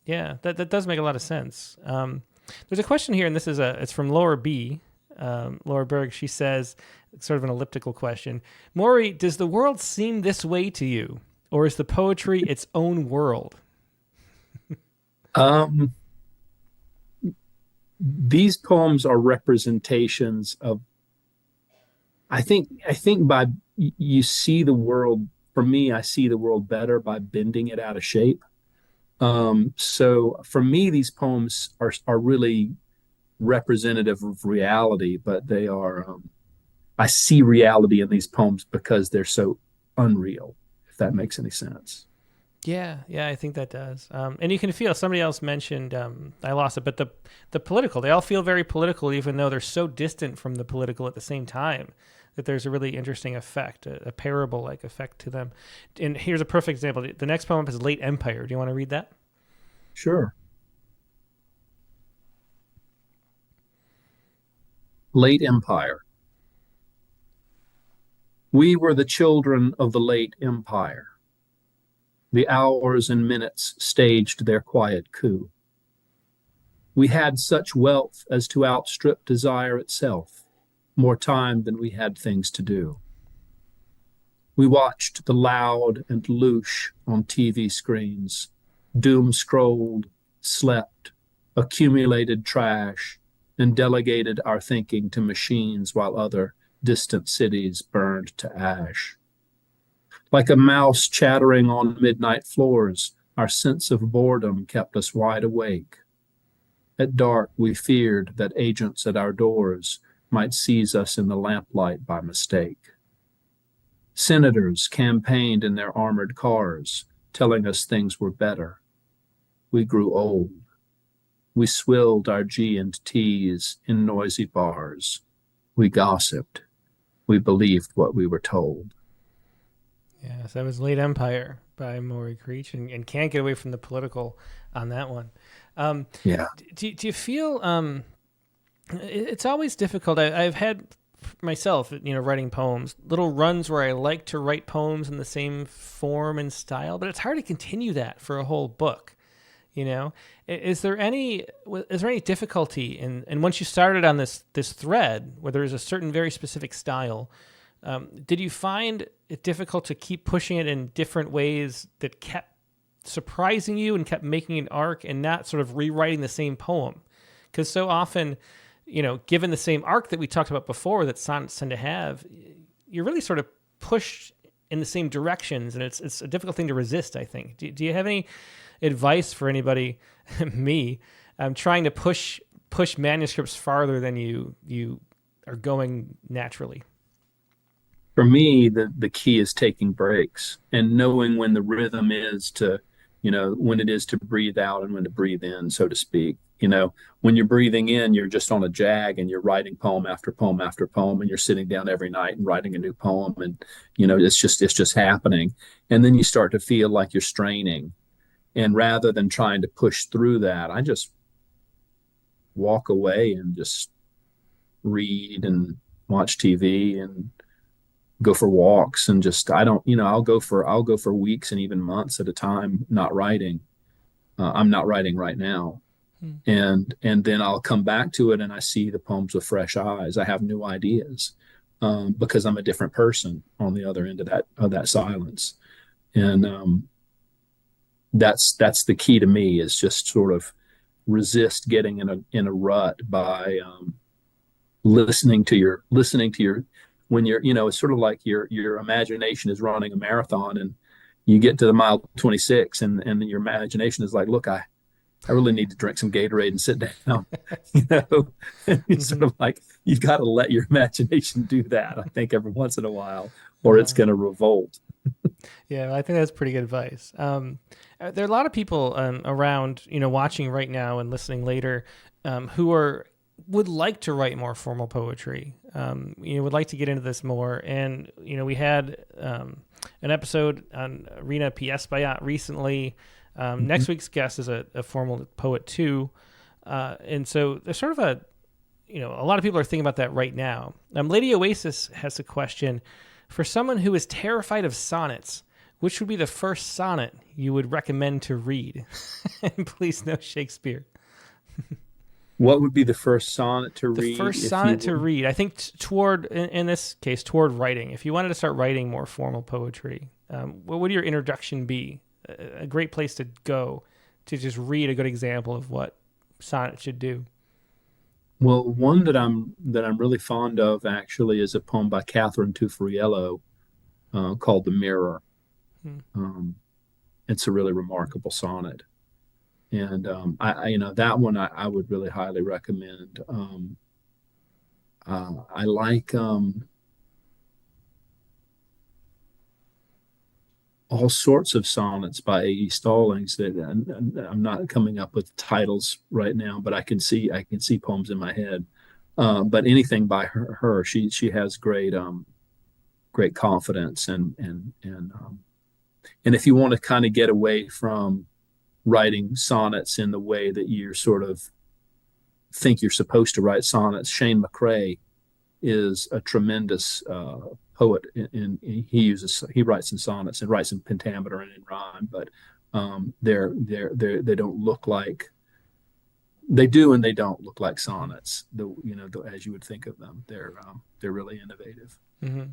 Yeah, that does make a lot of sense. There's a question here, and it's from Laura B. Laura Berg. She says, sort of an elliptical question: Morri, does the world seem this way to you, or is the poetry its own world? These poems are representations of, I think by, you see the world, for me, I see the world better by bending it out of shape. So for me, these poems are really representative of reality, but they are, I see reality in these poems because they're so unreal, if that makes any sense. Yeah, I think that does. And you can feel, somebody else mentioned, I lost it, but the political, they all feel very political, even though they're so distant from the political at the same time, that there's a really interesting effect, a parable-like effect to them. And here's a perfect example. The next poem is Late Empire. Do you want to read that? Sure. Late Empire. We were the children of the late empire. The hours and minutes staged their quiet coup. We had such wealth as to outstrip desire itself, more time than we had things to do. We watched the loud and louche on TV screens, doom-scrolled, slept, accumulated trash, and delegated our thinking to machines while other distant cities burned to ash. Like a mouse chattering on midnight floors, our sense of boredom kept us wide awake. At dark, we feared that agents at our doors might seize us in the lamplight by mistake. Senators campaigned in their armored cars, telling us things were better. We grew old. We swilled our G&Ts in noisy bars. We gossiped. We believed what we were told. Yes, that was Late Empire by Morri Creech, and can't get away from the political on that one. Yeah. Do you feel it's always difficult? I've had myself, writing poems, little runs where I like to write poems in the same form and style, but it's hard to continue that for a whole book. You know, is there any difficulty in once you started on this thread where there is a certain very specific style? Did you find it difficult to keep pushing it in different ways that kept surprising you and kept making an arc and not sort of rewriting the same poem? Because so often, you know, given the same arc that we talked about before that sonnets tend to have, you're really sort of pushed in the same directions, and it's a difficult thing to resist, I think. Do you have any advice for anybody, me, trying to push manuscripts farther than you are going naturally? For me, the key is taking breaks and knowing when the rhythm is to, you know, when it is to breathe out and when to breathe in, so to speak. You know, when you're breathing in, you're just on a jag and you're writing poem after poem after poem, and you're sitting down every night and writing a new poem, and you know, it's just happening. And then you start to feel like you're straining. And rather than trying to push through that, I just walk away and just read and watch TV and go for walks, and just I don't, you know, I'll go for weeks and even months at a time not writing. I'm not writing right now. And then I'll come back to it and I see the poems with fresh eyes. I have new ideas because I'm a different person on the other end of that silence. And that's the key to me, is just sort of resist getting in a rut by listening to your when you're, you know, it's sort of like your imagination is running a marathon, and you get to the mile 26 and your imagination is like, look, I really need to drink some Gatorade and sit down. You know, it's sort of like, you've got to let your imagination do that, I think, every once in a while, or it's going to revolt. Yeah, I think that's pretty good advice. There are a lot of people around, you know, watching right now and listening later, who would like to write more formal poetry. You know, would like to get into this more. And you know, we had an episode on Rena P.S. Bayat recently. Next week's guest is a formal poet too, and so there's sort of a lot of people are thinking about that right now. Lady Oasis has a question: for someone who is terrified of sonnets, which would be the first sonnet you would recommend to read? And please, no Shakespeare. What would be the first sonnet to read? The first sonnet to read, I think, toward, in this case, toward writing. If you wanted to start writing more formal poetry, what would your introduction be? A great place to go to just read a good example of what sonnet should do. Well, one that I'm really fond of actually is a poem by Catherine Tufariello called "The Mirror." It's a really remarkable sonnet, and I you know, that one I would really highly recommend. I like all sorts of sonnets by A.E. Stallings that I'm not coming up with titles right now, but I can see poems in my head. But anything by her, she has great confidence, and if you want to kind of get away from writing sonnets in the way that you sort of think you're supposed to write sonnets, Shane McCrae is a tremendous poet, and he writes in sonnets and writes in pentameter and in rhyme, but they don't look like, they do and they don't look like sonnets, as you would think of them. They're really innovative. Mm-hmm.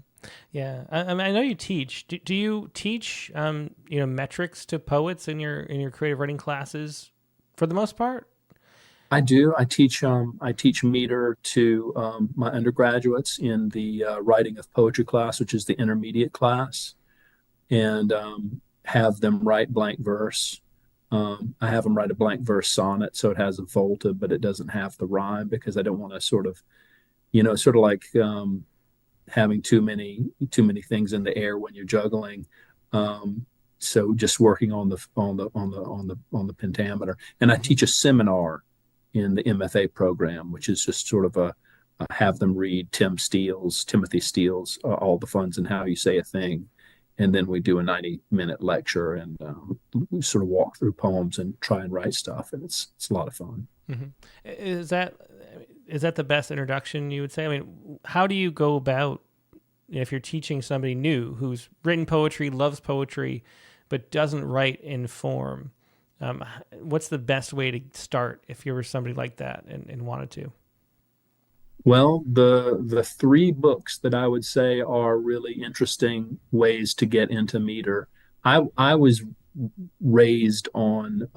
Yeah, I mean, I know you teach. Do you teach metrics to poets in your creative writing classes for the most part? I do. I teach meter to my undergraduates in the writing of poetry class, which is the intermediate class, and have them write blank verse. I have them write a blank verse sonnet, so it has a volta, but it doesn't have the rhyme, because I don't want to sort of like having too many things in the air when you're juggling. So just working on the pentameter, and I teach a seminar in the M.F.A. program, which is just sort of a have them read Timothy Steele's All the Funds and How You Say a Thing. And then we do a 90-minute lecture, and we sort of walk through poems and try and write stuff. And it's a lot of fun. Mm-hmm. Is that the best introduction you would say? I mean, how do you go about, if you're teaching somebody new who's written poetry, loves poetry, but doesn't write in form? What's the best way to start if you were somebody like that and wanted to? Well, the three books that I would say are really interesting ways to get into meter. I was raised on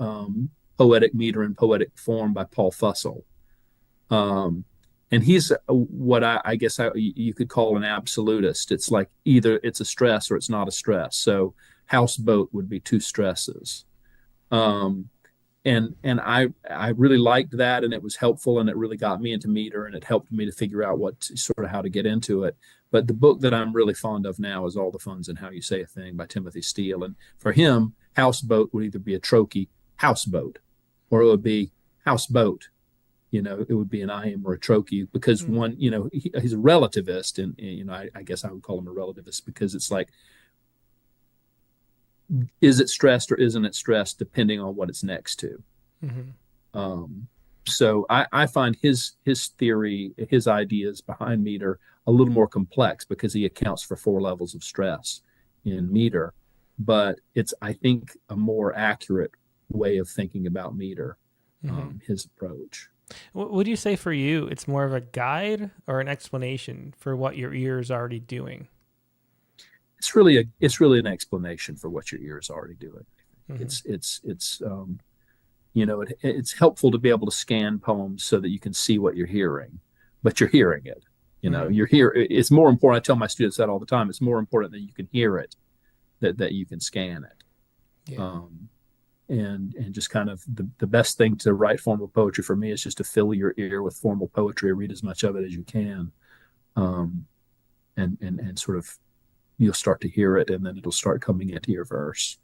Poetic Meter and Poetic Form by Paul Fussell. And he's what I guess you could call an absolutist. It's like either it's a stress or it's not a stress. So houseboat would be two stresses. Um, and I really liked that, and it was helpful, and it really got me into meter, and it helped me to figure out how to get into it. But the book that I'm really fond of now is All the Fun's in How You Say a Thing by Timothy Steele. And for him, houseboat would either be a trochee, houseboat, or it would be houseboat. It would be an iamb or a trochee, because one, he's a relativist, and I guess I would call him a relativist, because it's like, is it stressed or isn't it stressed, depending on what it's next to. So I find his theory, his ideas behind meter a little more complex, because he accounts for 4 levels of stress in meter, but it's, I think, a more accurate way of thinking about meter, his approach. Would you say for you, it's more of a guide or an explanation for what your ear is already doing? It's really an explanation for what your ear is already doing. It's helpful to be able to scan poems so that you can see what you're hearing, but you're hearing it. It's more important. I tell my students that all the time. It's more important that you can hear it, that you can scan it. Yeah. And just kind of the best thing to write formal poetry for me is just to fill your ear with formal poetry, read as much of it as you can, and sort of, you'll start to hear it, and then it'll start coming into your verse.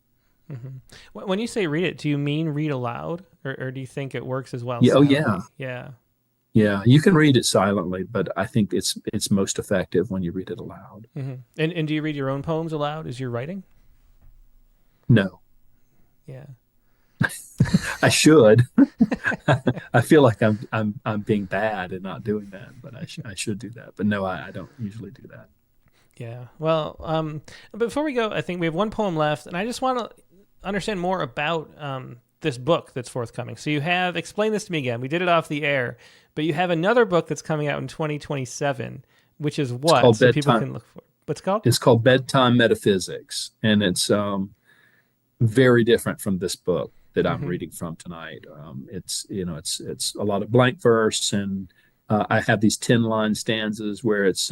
When you say read it, do you mean read aloud, or do you think it works as well? Yeah, silently? Yeah. You can read it silently, but I think it's most effective when you read it aloud. And do you read your own poems aloud as you're writing? No. Yeah. I should. I feel like I'm being bad and not doing that, but I should do that. But no, I don't usually do that. Yeah. Well, before we go, I think we have one poem left, and I just want to understand more about this book that's forthcoming. So explain this to me again. We did it off the air, but you have another book that's coming out in 2027, which is what? So people can look for. What's it called? It's called Bedtime Metaphysics, and it's very different from this book that I'm reading from tonight. It's a lot of blank verse, and I have these 10-line stanzas where it's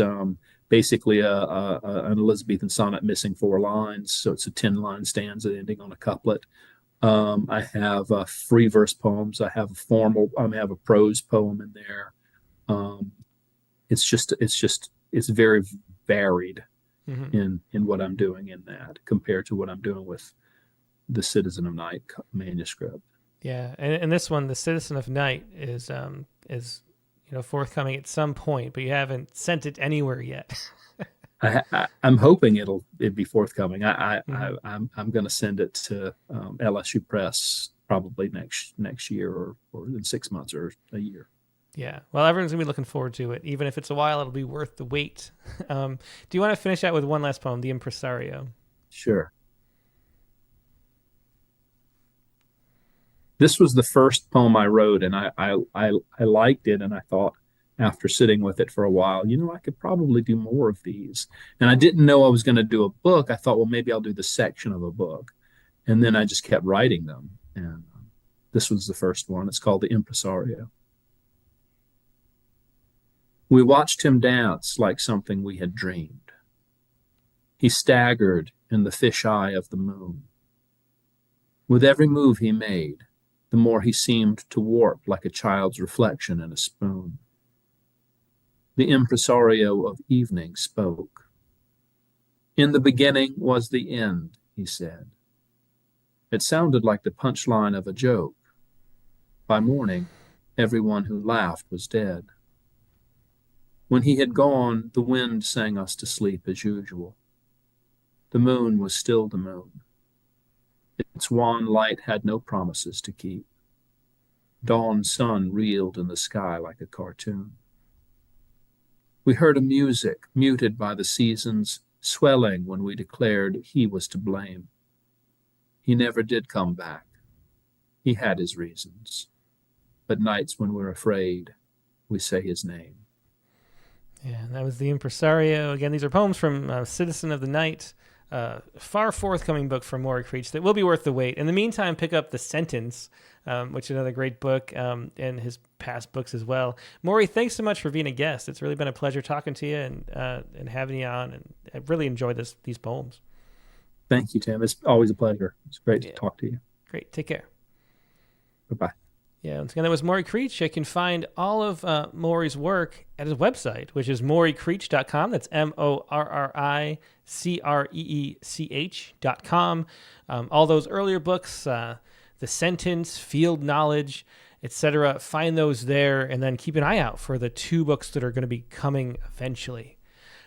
basically an Elizabethan sonnet missing 4 lines, so it's a 10-line stanza ending on a couplet. I have free verse poems. I have a prose poem in there. It's very varied in what I'm doing in that, compared to what I'm doing with the Citizen of Night manuscript. Yeah, and this one, the Citizen of Night, is forthcoming at some point, but you haven't sent it anywhere yet. I'm hoping it'd be forthcoming. I'm going to send it to LSU Press probably next year, or in 6 months or a year. Yeah, well, everyone's gonna be looking forward to it. Even if it's a while, it'll be worth the wait. Do you want to finish out with one last poem, The Impresario? Sure. This was the first poem I wrote, and I liked it, and I thought, after sitting with it for a while, I could probably do more of these. And I didn't know I was going to do a book. I thought, well, maybe I'll do the section of a book. And then I just kept writing them. And this was the first one. It's called The Impresario. We watched him dance like something we had dreamed. He staggered in the fisheye of the moon. With every move he made, the more he seemed to warp like a child's reflection in a spoon. The impresario of evening spoke. In the beginning was the end, he said. It sounded like the punchline of a joke. By morning, everyone who laughed was dead. When he had gone, the wind sang us to sleep as usual. The moon was still the moon. Its wan light had no promises to keep. Dawn's sun reeled in the sky like a cartoon. We heard a music muted by the seasons, swelling when we declared he was to blame. He never did come back. he had his reasons. But nights when we're afraid, we say his name. Yeah, that was The Impresario. Again, these are poems from Citizen of the Night, far forthcoming book from Morri Creech that will be worth the wait. In the meantime, pick up The Sentence, which is another great book, and his past books as well. Morri, thanks so much for being a guest. It's really been a pleasure talking to you and having you on, and I've really enjoyed these poems. Thank you, Tim. It's always a pleasure. It's great to talk to you. Great. Take care. Bye-bye. Yeah, once again, that was Morri Creech. You can find all of Morri's work at his website, which is morricreech.com. That's MORRICREECH.com. All those earlier books, The Sentence, Field Knowledge, etc., find those there, and then keep an eye out for the 2 books that are going to be coming eventually.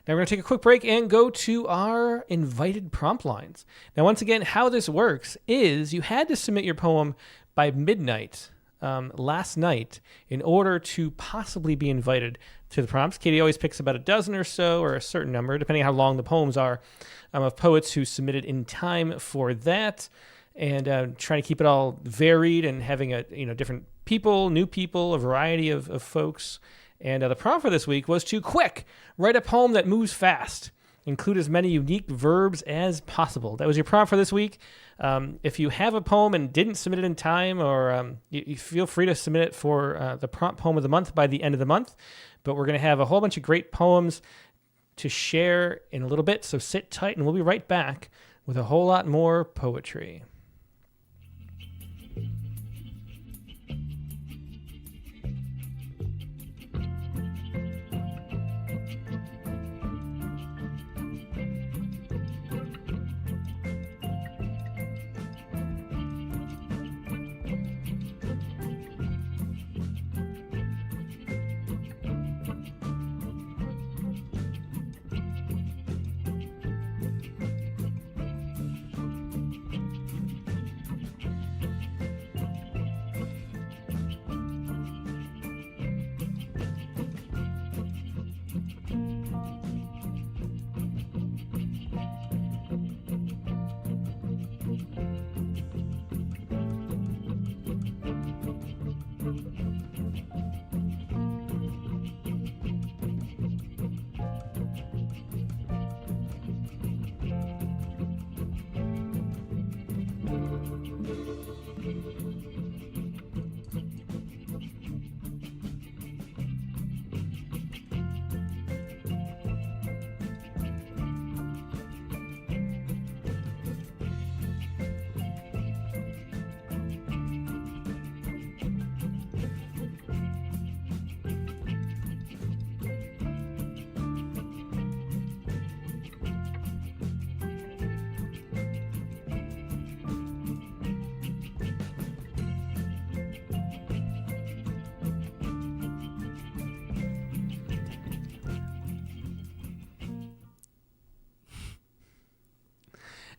Now we're going to take a quick break and go to our invited prompt lines. Now, once again, how this works is you had to submit your poem by midnight last night in order to possibly be invited to the prompts. Katie always picks about a dozen or so, or a certain number, depending on how long the poems are, of poets who submitted in time for that, and trying to keep it all varied and having different people, new people, a variety of folks. And the prompt for this week was to write a poem that moves fast. Include as many unique verbs as possible. That was your prompt for this week. If you have a poem and didn't submit it in time, or you feel free to submit it for the prompt poem of the month by the end of the month. But we're going to have a whole bunch of great poems to share in a little bit, so sit tight, and we'll be right back with a whole lot more poetry.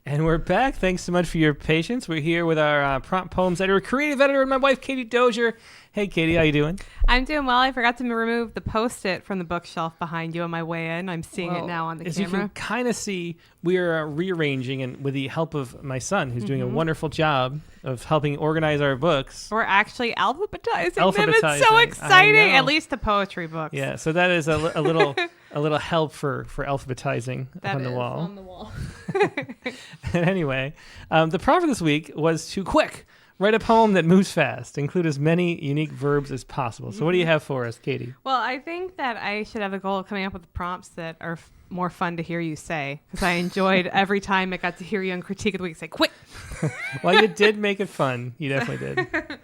And we're back. Thanks so much for your patience. We're here with our prompt poems editor, creative editor, and my wife, Katie Dozier. Hey, Katie, how you doing? I'm doing well. I forgot to remove the Post-it from the bookshelf behind you on my way in. I'm seeing it now on the camera. As you can kind of see, we're rearranging, and with the help of my son, who's doing a wonderful job of helping organize our books. We're actually alphabetizing them. It's so exciting. At least the poetry books. Yeah, so that is a little a little help for alphabetizing that on the wall. On the wall. And anyway, the prompt for this week was to write a poem that moves fast. Include as many unique verbs as possible. So what do you have for us, Katie? Well, I think that I should have a goal of coming up with prompts that are more fun to hear you say, because I enjoyed every time I got to hear you on Critique of the Week say, quick. Well, you did make it fun. You definitely did.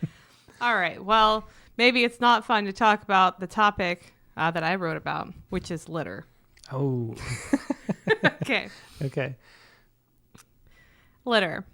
All right. Well, maybe it's not fun to talk about the topic that I wrote about, which is litter. Oh. Okay. Okay. Litter.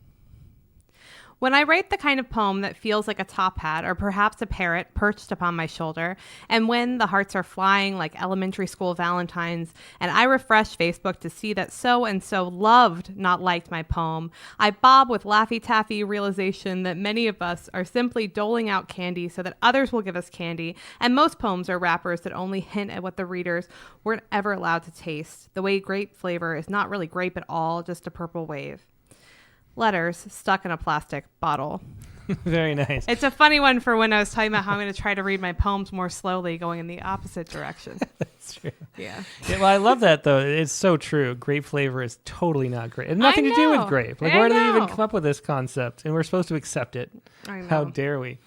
When I write the kind of poem that feels like a top hat or perhaps a parrot perched upon my shoulder, and when the hearts are flying like elementary school valentines, and I refresh Facebook to see that so-and-so loved, not liked my poem, I bob with Laffy-Taffy realization that many of us are simply doling out candy so that others will give us candy, and most poems are wrappers that only hint at what the readers weren't ever allowed to taste. The way grape flavor is not really grape at all, just a purple wave. Letters stuck in a plastic bottle. Very nice. It's a funny one for when I was talking about how I'm going to try to read my poems more slowly, going in the opposite direction. That's true. Yeah. Well, I love that, though. It's so true. Grape flavor is totally not grape. It has nothing to do with grape. Like, where did they even come up with this concept? And we're supposed to accept it. I know. How dare we?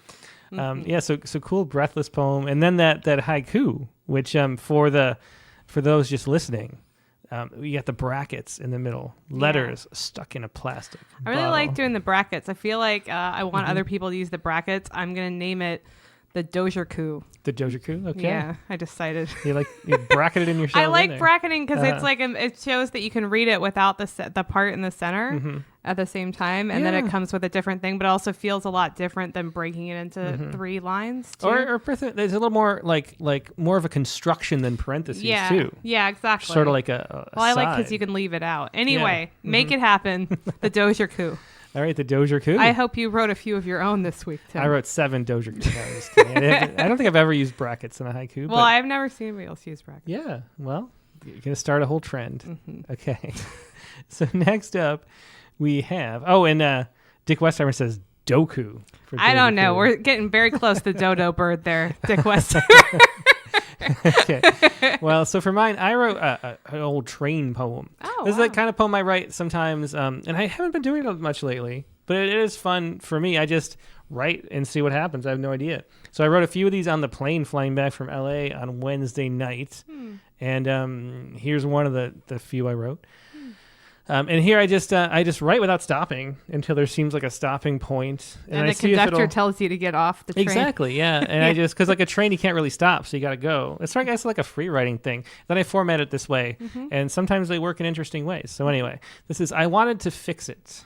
So cool, breathless poem. And then that haiku, which for those just listening, you got the brackets in the middle, letters stuck in a plastic I really bottle. like doing the brackets. I feel like I want other people to use the brackets. I'm going to name it the Dozier-Coup. The Dozier-Coup? Okay. Yeah, I decided. You bracketed in yourself. I like bracketing because it's like it shows that you can read it without the part in the center at the same time, and then it comes with a different thing, but it also feels a lot different than breaking it into 3 lines. Too. Or there's a little more like more of a construction than parentheses too. Yeah, exactly. Sort of like a well, I like side. because you can leave it out. Anyway, make it happen. The Dozier-Coup. All right, the Dozier-Coup. I hope you wrote a few of your own this week, Tim. I wrote 7 Dozier-Coup. No, I'm just kidding. I don't think I've ever used brackets in a haiku. Well, I've never seen anybody else use brackets. Yeah, well, you're going to start a whole trend. Okay. So next up, we have... Oh, and Dick Westheimer says Doku. I don't know. We're getting very close to Dodo Bird there, Dick Westheimer. Okay. Well, so for mine, I wrote an old train poem. Oh, This is the kind of poem I write sometimes, and I haven't been doing it much lately, but it is fun for me. I just write and see what happens. I have no idea. So I wrote a few of these on the plane flying back from L.A. on Wednesday night, and here's one of the few I wrote. And here I just write without stopping until there seems like a stopping point. And I the conductor tells you to get off the train. Exactly, yeah. And I just, because like a train, you can't really stop, so you got to go. It's like, I guess, like a free writing thing. Then I format it this way, and sometimes they work in interesting ways. So anyway, this is, I wanted to fix it.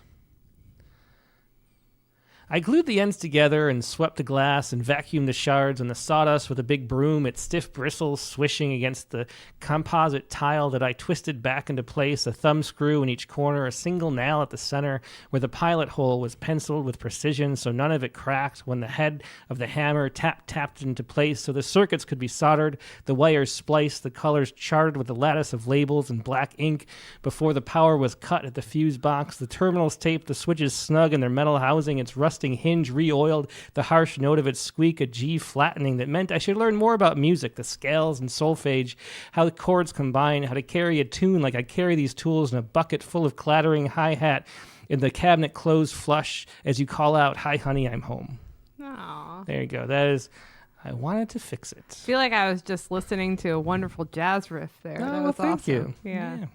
I glued the ends together and swept the glass and vacuumed the shards and the sawdust with a big broom, its stiff bristles swishing against the composite tile that I twisted back into place, a thumb screw in each corner, a single nail at the center where the pilot hole was penciled with precision so none of it cracked when the head of the hammer tapped into place so the circuits could be soldered, the wires spliced, the colors charted with the lattice of labels and black ink before the power was cut at the fuse box, the terminals taped, the switches snug in their metal housing, its rusting hinge re-oiled, the harsh note of its squeak a G flattening that meant I should learn more about music, the scales and solfege, how the chords combine, how to carry a tune like I carry these tools in a bucket full of clattering hi-hat in the cabinet closed flush as you call out, "Hi honey, I'm home." Aww. There you go. That is, I wanted to fix it. I feel like I was just listening to a wonderful jazz riff there. Oh, that well, was thank awesome. you. Yeah.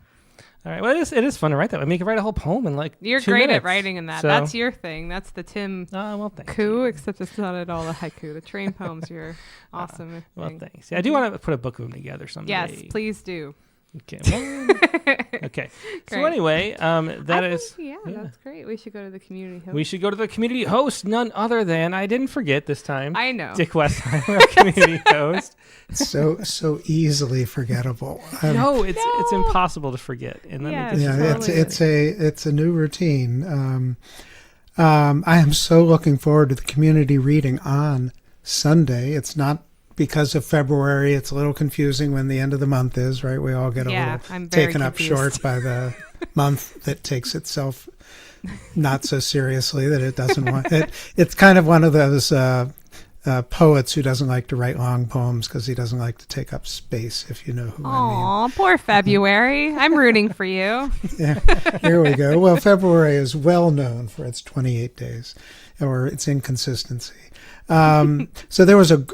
All right. Well, it is fun to write that. I mean, you can write a whole poem in like You're 2 great minutes. at writing in that. So, That's your thing. That's the Tim well, thank coup, you. except it's not at all a haiku. The train poems, you're awesome. Well, thanks. Yeah, I do want to put a book of them together someday. Yes, please do. Okay. Well, okay. So Great. anyway, that's great. We should go to the community host. We should go to the community host, none other than, I didn't forget this time. I know. Dick Westheimer, our community host. So easily forgettable. No, it's impossible to forget. And let me just it's a new routine. I am so looking forward to the community reading on Sunday. It's not because of February. It's a little confusing when the end of the month is, right? We all get a little taken up short by the month that takes itself not so seriously that it doesn't want it. It's kind of one of those poets who doesn't like to write long poems because he doesn't like to take up space, if you know who I mean. Aw, poor February. I'm rooting for you. Yeah, here we go. Well, February is well known for its 28 days or its inconsistency. So there was Eric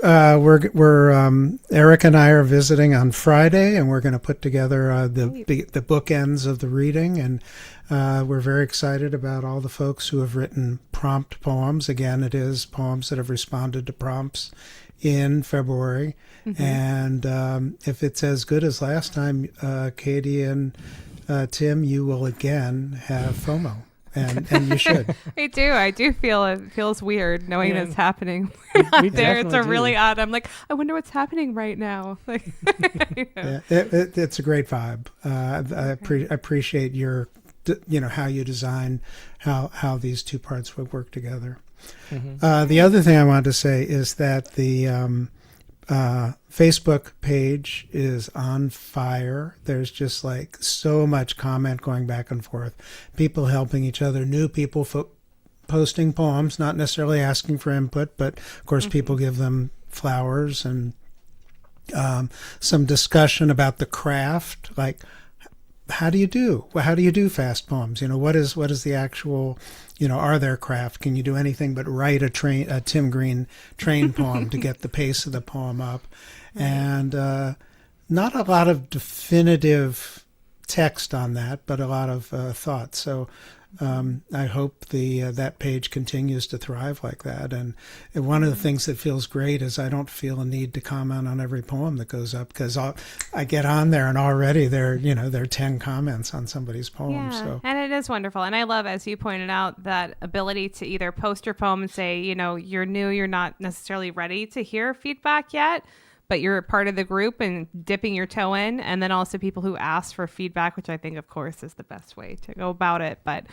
and I are visiting on Friday, and we're going to put together the bookends of the reading, and we're very excited about all the folks who have written prompt poems. Again, it is poems that have responded to prompts in February, and if it's as good as last time, Katie and Tim, you will again have FOMO. And you should. I do feel it feels weird knowing it's happening we there. It's a do. really odd. I'm like, I wonder what's happening right now. Like, it's a great vibe. I appreciate your, how you design how these two parts would work together. The other thing I wanted to say is that the Facebook page is on fire. There's just like so much comment going back and forth, people helping each other, new people posting poems, not necessarily asking for input, but of course people give them flowers and some discussion about the craft, like how do you do fast poems? What is the actual, are there craft? Can you do anything but write a Tim Green train poem to get the pace of the poem up? Right. And not a lot of definitive text on that, but a lot of thought. So I hope that page continues to thrive like that. And one of the things that feels great is I don't feel a need to comment on every poem that goes up, because I get on there and already there are 10 comments on somebody's poem. Yeah, so. And it is wonderful. And I love, as you pointed out, that ability to either post your poem and say, you're new, you're not necessarily ready to hear feedback yet, but you're part of the group and dipping your toe in. And then also people who ask for feedback, which I think, of course, is the best way to go about it. But,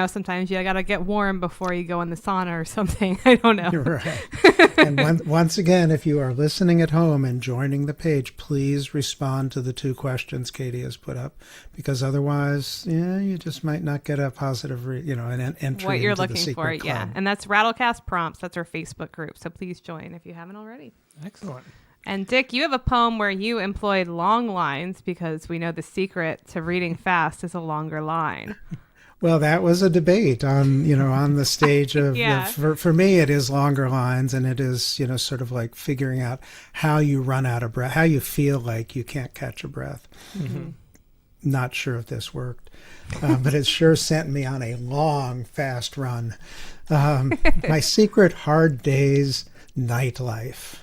sometimes you got to get warm before you go in the sauna or something. I don't know. You're right. And once again, if you are listening at home and joining the page, please respond to the 2 questions Katie has put up, because otherwise, you just might not get a positive, an entry what you're into looking the secret for. club. Yeah. And that's Rattlecast Prompts. That's our Facebook group. So please join if you haven't already. Excellent. And Dick, you have a poem where you employed long lines, because we know the secret to reading fast is a longer line. Well, that was a debate on the stage of, Yeah. For me, it is longer lines, and it is, sort of like figuring out how you run out of breath, how you feel like you can't catch a breath. Mm-hmm. Not sure if this worked, but it sure sent me on a long, fast run. My secret hard day's nightlife.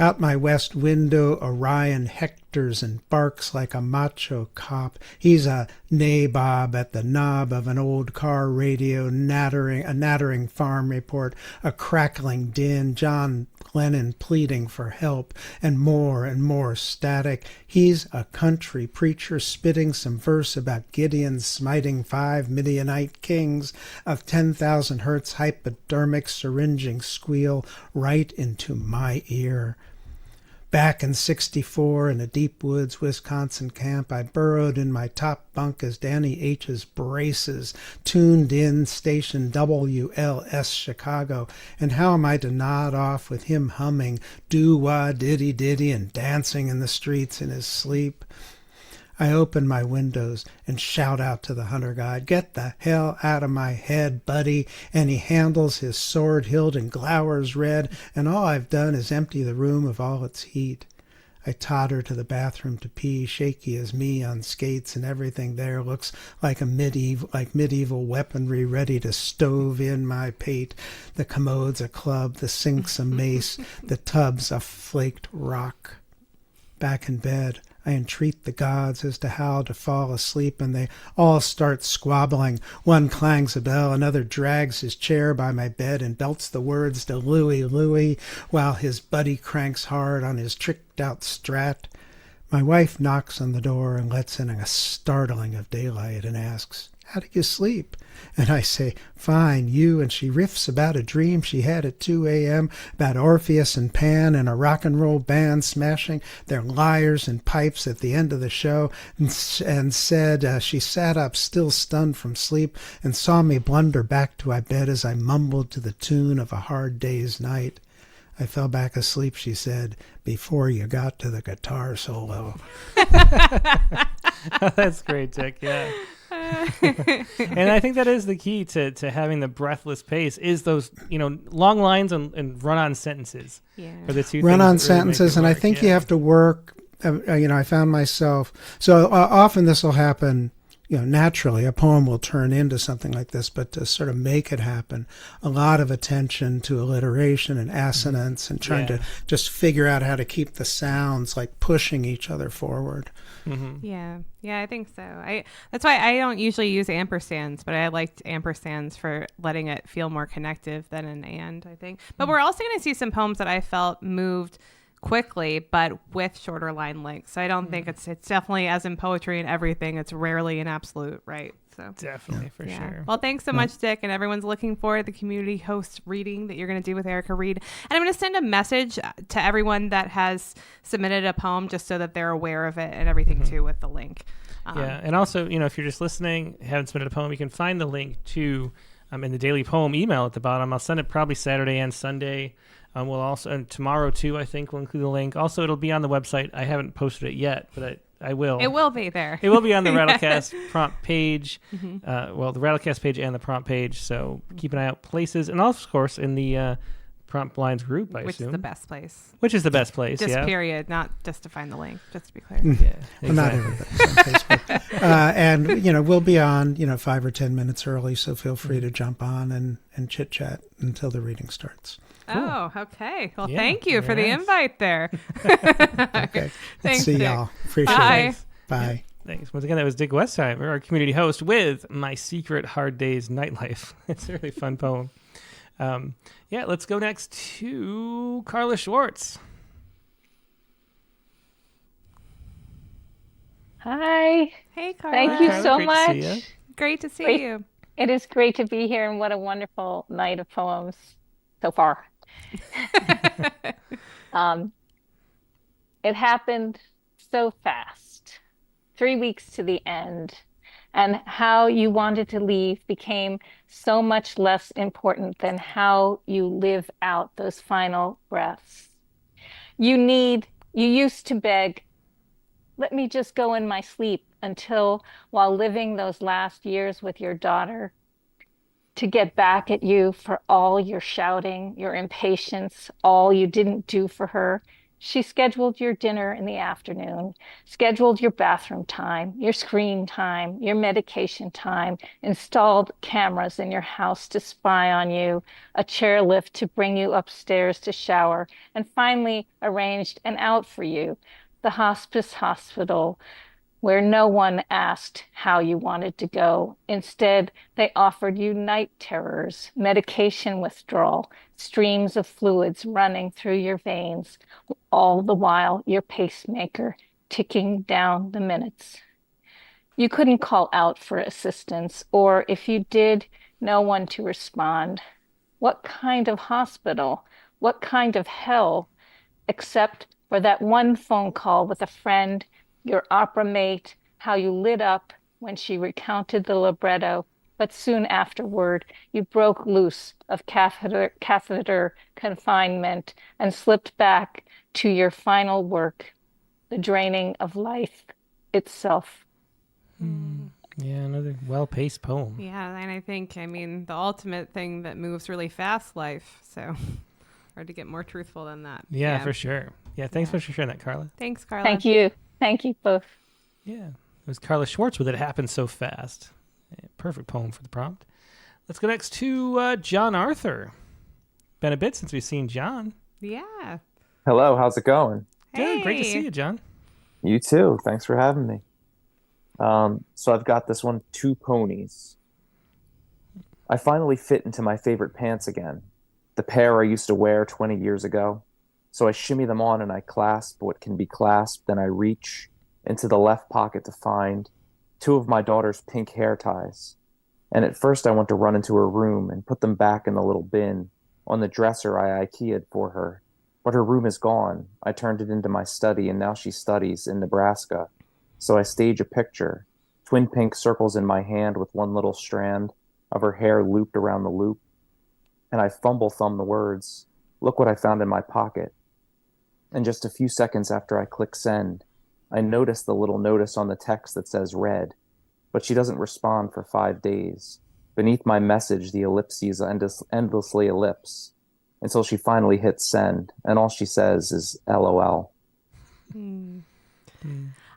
Out my west window, Orion hectors and barks like a macho cop. He's a nabob at the knob of an old car radio, a nattering farm report, a crackling din, John Lennon pleading for help, and more static. He's a country preacher spitting some verse about Gideon smiting 5 Midianite kings, a 10,000 hertz hypodermic syringing squeal right into my ear. Back in '64 in a deep woods Wisconsin camp, I burrowed in my top bunk as Danny H's braces tuned in station WLS Chicago. And how am I to nod off with him humming doo-wah diddy-diddy and dancing in the streets in his sleep? I open my windows and shout out to the hunter guide, "Get the hell out of my head, buddy." And he handles his sword hilt and glowers red, and all I've done is empty the room of all its heat. I totter to the bathroom to pee, shaky as me on skates, and everything there looks like medieval weaponry ready to stove in my pate. The commode's a club, the sink's a mace, the tub's a flaked rock. Back in bed, I entreat the gods as to how to fall asleep, and they all start squabbling. One clangs a bell, another drags his chair by my bed and belts the words to Louie, Louie, while his buddy cranks hard on his tricked-out Strat. My wife knocks on the door and lets in a startling of daylight and asks, "How do you sleep?" And I say, "Fine, you," and she riffs about a dream she had at 2 a.m. about Orpheus and Pan and a rock and roll band smashing their lyres and pipes at the end of the show, and said she sat up still stunned from sleep and saw me blunder back to my bed as I mumbled to the tune of A Hard Day's Night. I fell back asleep, she said, before you got to the guitar solo. That's great, Dick. Yeah. And I think that is the key to having the breathless pace is those, long lines and run-on sentences. Yeah. Are the two run-on things that really sentences, and make it work. I think you have to work. I found myself, so often this will happen, naturally. A poem will turn into something like this, but to sort of make it happen, a lot of attention to alliteration and assonance and trying to just figure out how to keep the sounds like pushing each other forward. Mm-hmm. Yeah, I think so. That's why I don't usually use ampersands, but I liked ampersands for letting it feel more connective than an and, I think. But we're also going to see some poems that I felt moved quickly, but with shorter line lengths. So I don't think it's definitely, as in poetry and everything, it's rarely an absolute, right? So Definitely, for sure. Well, thanks so much, Dick, and everyone's looking for the community host reading that you're going to do with Erica Reed. And I'm going to send a message to everyone that has submitted a poem just so that they're aware of it and everything too with the link. And also, if you're just listening, haven't submitted a poem, you can find the link to in the Daily Poem email at the bottom. I'll send it probably Saturday and Sunday. We'll also, and tomorrow too, I think we'll include the link. Also, it'll be on the website. I haven't posted it yet, but I will. It will be there. It will be on the Rattlecast prompt page. The Rattlecast page and the prompt page. So keep an eye out places. And also, of course, in the Prompt Blinds group, I assume. Which is the best place. Which is the best place, Just yeah. period, not just to find the link, just to be clear. Yeah, exactly. Well, not everybody's on Facebook. And, we'll be on, 5 or 10 minutes early, so feel free to jump on and chit-chat until the reading starts. Cool. Oh, okay. Well, Yeah, thank you for the nice. invite there. Okay. Thanks, See Dick. y'all. Appreciate Bye. it. Bye. Thanks. Once again, that was Dick Westheimer, our community host, with My Secret Hard Day's Nightlife. It's a really fun poem. Let's go next to Carla Schwartz. Hi. Hey, Carla. Thank you Carla, so great to much. see ya. Great to see Great. you. It is great to be here, and what a wonderful night of poems so far. It happened so fast, 3 weeks to the end, and how you wanted to leave became so much less important than how you live out those final breaths. You used to beg, let me just go in my sleep, until, while living those last years with your daughter, to get back at you for all your shouting, your impatience, all you didn't do for her. She scheduled your dinner in the afternoon, scheduled your bathroom time, your screen time, your medication time, installed cameras in your house to spy on you, a chairlift to bring you upstairs to shower, and finally arranged an out for you, the hospice hospital, where no one asked how you wanted to go. Instead, they offered you night terrors, medication withdrawal, streams of fluids running through your veins, all the while your pacemaker ticking down the minutes. You couldn't call out for assistance, or if you did, no one to respond. What kind of hospital? What kind of hell? Except for that one phone call with a friend, your opera mate, how you lit up when she recounted the libretto, but soon afterward you broke loose of catheter confinement and slipped back to your final work, the draining of life itself. Yeah, another well-paced poem. Yeah, and I think, the ultimate thing that moves really fast, life. So hard to get more truthful than that. Yeah, for sure. Yeah, thanks for sharing that, Carla. Thanks, Carla. Thank you. Thank you both. Yeah, it was Carla Schwartz with It Happened So Fast. Perfect poem for the prompt. Let's go next to John Arthur. Been a bit since we've seen John. Yeah. Hello, how's it going? Good, great to see you, John. You too. Thanks for having me. So I've got this one, Two Ponies. I finally fit into my favorite pants again, the pair I used to wear 20 years ago. So I shimmy them on and I clasp what can be clasped, then I reach into the left pocket to find two of my daughter's pink hair ties. And at first I want to run into her room and put them back in the little bin on the dresser I IKEA'd for her. But her room is gone. I turned it into my study and now she studies in Nebraska. So I stage a picture, twin pink circles in my hand with one little strand of her hair looped around the loop. And I fumble thumb the words, look what I found in my pocket. And just a few seconds after I click send, I notice the little notice on the text that says read, but she doesn't respond for 5 days. Beneath my message, the ellipses endlessly ellipse until she finally hits send, and all she says is LOL.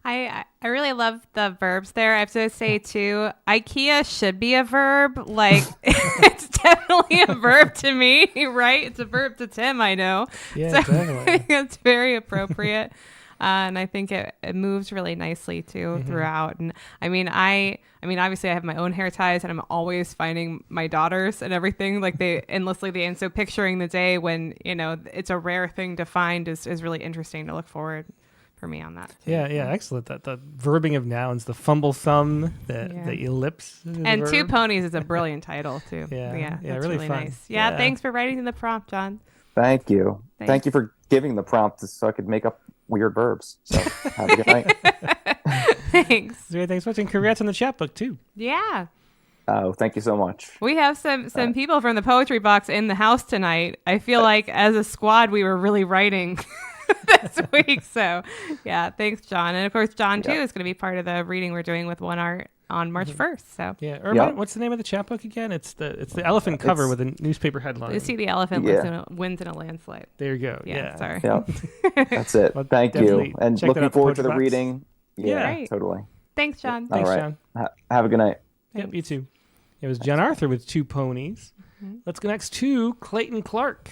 I really love the verbs there. I have to say, too, IKEA should be a verb. Like, it's definitely a verb to me, right? It's a verb to Tim, I know. Yeah, so definitely. it's very appropriate. And I think it moves really nicely, too, throughout. And obviously I have my own hair ties and I'm always finding my daughters and everything. Like and so picturing the day when, it's a rare thing to find is really interesting to look forward for me on that too. Yeah, excellent. The verbing of nouns, the fumble thumb, the ellipse. And Two Ponies is a brilliant title too. Yeah, that's really fun. nice. Yeah, thanks for writing the prompt, John. Thank you. Thanks. Thank you for giving the prompt so I could make up weird verbs. So have a good night. Thanks. Thanks so much, and congrats on the chapbook too. Yeah. Oh, thank you so much. We have some people from the Poetry Box in the house tonight. I feel like as a squad, we were really writing this week. So, yeah, thanks, John. And of course, John too is going to be part of the reading we're doing with One Art on March 1st. So yeah, Irma, what's the name of the chapbook again? It's the elephant cover with a newspaper headline. You see the elephant wins in a landslide. There you go. Yeah. Sorry. Yep. That's it. Well, thank you. And looking forward to the reading. Yeah, right. Totally. Thanks, John. Thanks, John. Have a good night. Yep, you too. It was John Arthur with 2 ponies. Mm-hmm. Let's go next to Clayton Clark.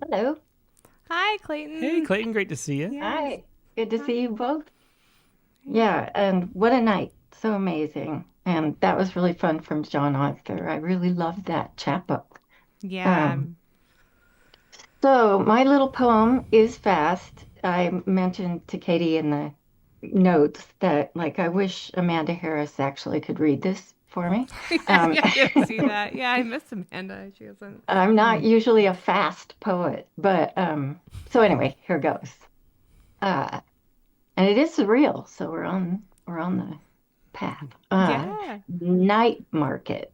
Hello. Hi, Clayton. Hey, Clayton. Great to see you. Yes. Hi. Good to see you both. Yeah, and what a night. So amazing. And that was really fun from John Arthur. I really loved that chapbook. Yeah. So my little poem is fast. I mentioned to Katie in the notes that, like, I wish Amanda Harris actually could read this for me. I didn't see that. Yeah, I missed Amanda. She wasn't. I'm not usually a fast poet, but so anyway, here goes. And it is surreal, so we're on the path. Night market.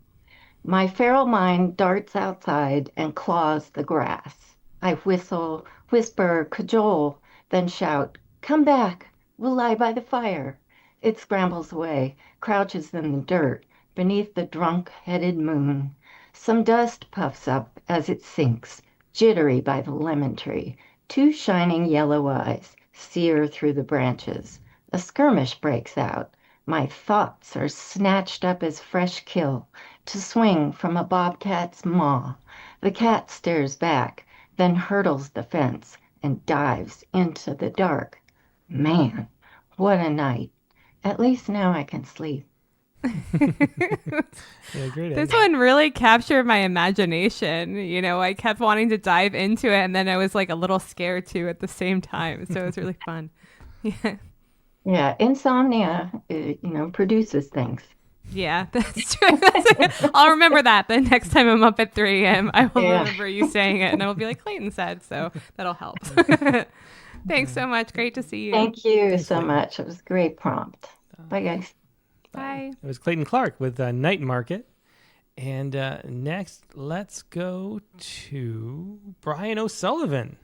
My feral mind darts outside and claws the grass. I whistle, whisper, cajole, then shout, "Come back, we'll lie by the fire." It scrambles away, crouches in the dirt, beneath the drunk-headed moon. Some dust puffs up as it sinks, jittery by the lemon tree. 2 shining yellow eyes sear through the branches. A skirmish breaks out. My thoughts are snatched up as fresh kill, to swing from a bobcat's maw. The cat stares back, then hurdles the fence and dives into the dark. Man, what a night. At least now I can sleep. Yeah, great. This one really captured my imagination. You know, I kept wanting to dive into it, and then I was like a little scared too at the same time. So it was really fun. Yeah. Yeah, insomnia, produces things. Yeah, that's true. I'll remember that the next time I'm up at 3 a.m. I will remember you saying it, and I will be like, Clayton said, so that'll help. Thanks so much. Great to see you. Thank you so much. It was a great prompt. Bye, guys. Bye. It was Clayton Clark with Night Market. And next, let's go to Brian O'Sullivan.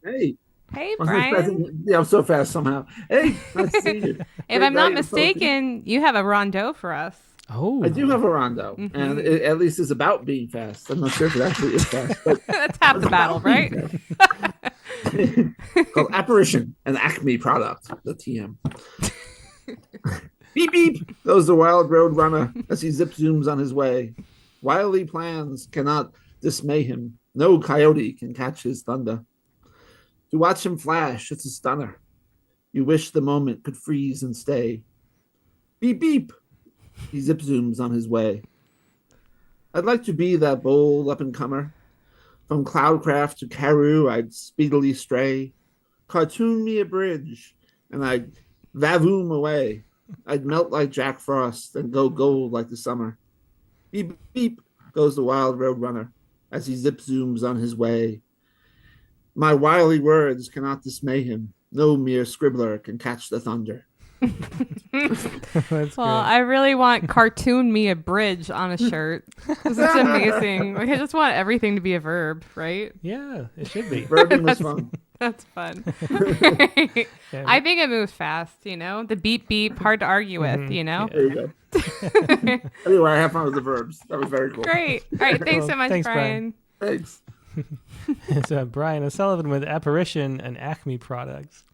Hey. Hey, Brian. Yeah, I'm so fast somehow. Hey, nice to see you. If I'm not mistaken, you have a rondeau for us. Oh, I do have a rondo, and it at least is about being fast. I'm not sure if it actually is fast, but that's half the battle, right? Called Apparition, an Acme product, the TM. Beep beep goes the wild road runner as he zip zooms on his way. Wily plans cannot dismay him. No coyote can catch his thunder. To watch him flash, it's a stunner. You wish the moment could freeze and stay. Beep beep. He zip zooms on his way. I'd like to be that bold up-and-comer. From Cloudcraft to Karoo, I'd speedily stray. Cartoon me a bridge, and I'd vavoom away. I'd melt like Jack Frost and go gold like the summer. Beep, beep, goes the wild road runner as he zip zooms on his way. My wily words cannot dismay him. No mere scribbler can catch the thunder. That's well, great. I really want cartoon me a bridge on a shirt. This is amazing. Like, I just want everything to be a verb, right? Yeah, it should be. Verbing was fun. That's fun. I think it moves fast, The beep beep, hard to argue with, There you go. Anyway, I have fun with the verbs. That was very cool. Great. All right, thanks so much, Thanks, Brian. Thanks. It's Brian O'Sullivan with Apparition and Acme Products.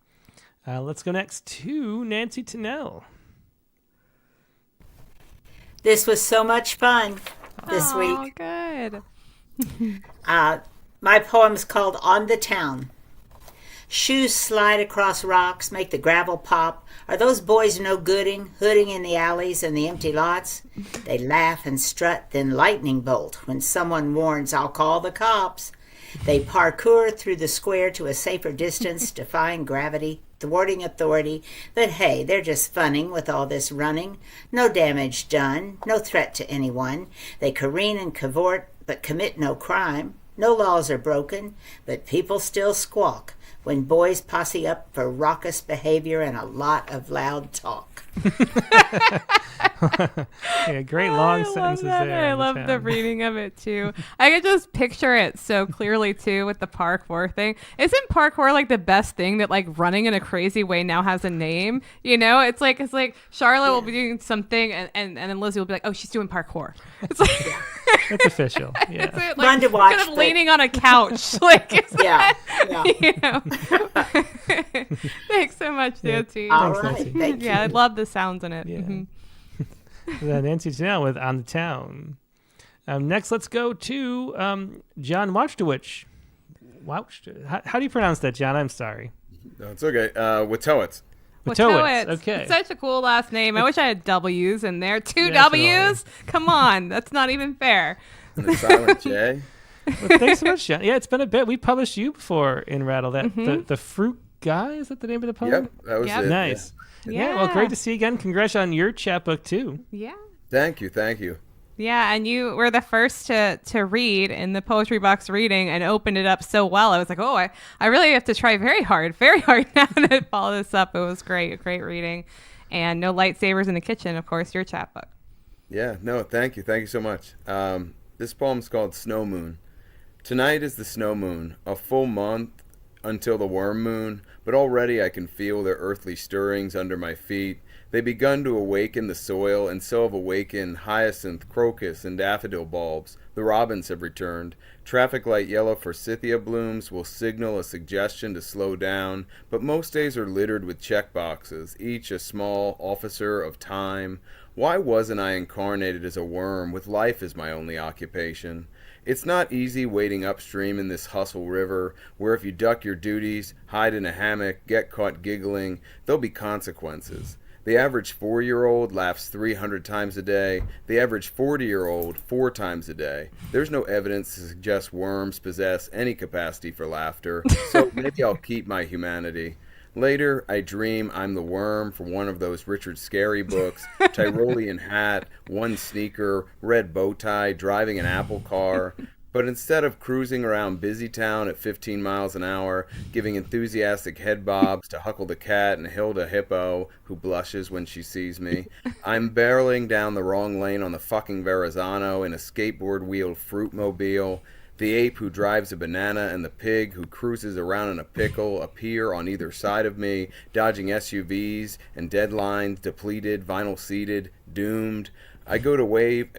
Let's go next to Nancy Tennell. This was so much fun this week. Oh, good. My poem's called On the Town. Shoes slide across rocks, make the gravel pop. Are those boys no gooding, hooding in the alleys and the empty lots? They laugh and strut, then lightning bolt. When someone warns, I'll call the cops. They parkour through the square to a safer distance, defying gravity, thwarting authority. But hey, they're just funning with all this running. No damage done, no threat to anyone. They careen and cavort, but commit no crime. No laws are broken, but people still squawk. when boys posse up for raucous behavior and a lot of loud talk. Yeah, great long sentences there. I love the reading of it too. I could just picture it so clearly too with the parkour thing. Isn't parkour like the best thing that like running in a crazy way now has a name? You know, it's like Charlotte will be doing something and then Lizzie will be like, oh, she's doing parkour. It's like it's official. Yeah. It's like, fun to watch. Kind of leaning on a couch. Like yeah. You know. Thanks so much, Nancy. All right. Thank you. Yeah, I love the sounds in it. Yeah. Mm-hmm. Nancy Janelle with On the Town. Next, let's go to John Wauchtowicz. How do you pronounce that, John? I'm sorry. No, it's okay. Witowitz. Witowitz. Okay. It's such a cool last name. I wish I had W's in there. Two That's W's? annoying. Come on. That's not even fair. And a silent J. Well, thanks so much, John. Yeah, it's been a bit. We published you before in Rattle. The Fruit Guy, is that the name of the poem? Yep, that was it. Nice. Yeah, well, great to see you again. Congrats on your chapbook, too. Yeah. Thank you. Yeah, and you were the first to read in the Poetry Box reading and opened it up so well. I was like, oh, I really have to try very hard now to follow this up. It was great reading. And no lightsabers in the kitchen, of course, your chapbook. Yeah, no, thank you so much. This poem's called Snow Moon. Tonight is the snow moon, a full month until the worm moon, but already I can feel their earthly stirrings under my feet. They begun to awaken the soil, and so have awakened hyacinth, crocus, and daffodil bulbs. The robins have returned. Traffic light yellow forsythia blooms will signal a suggestion to slow down, but most days are littered with check boxes, each a small officer of time. Why wasn't I incarnated as a worm, with life as my only occupation? It's not easy wading upstream in this hustle river, where if you duck your duties, hide in a hammock, get caught giggling, there'll be consequences. The average 4-year-old laughs 300 times a day. The average 40-year-old 4 times a day. There's no evidence to suggest worms possess any capacity for laughter, so maybe I'll keep my humanity. Later, I dream I'm the worm from one of those Richard Scarry books, Tyrolean hat, one sneaker, red bow tie, driving an Apple car. But instead of cruising around busy town at 15 miles an hour, giving enthusiastic head bobs to Huckle the cat and Hilda Hippo, who blushes when she sees me, I'm barreling down the wrong lane on the fucking Verrazano in a skateboard-wheeled fruitmobile. The ape who drives a banana and the pig who cruises around in a pickle appear on either side of me, dodging SUVs and deadlines, depleted, vinyl-seated, doomed. I go to wave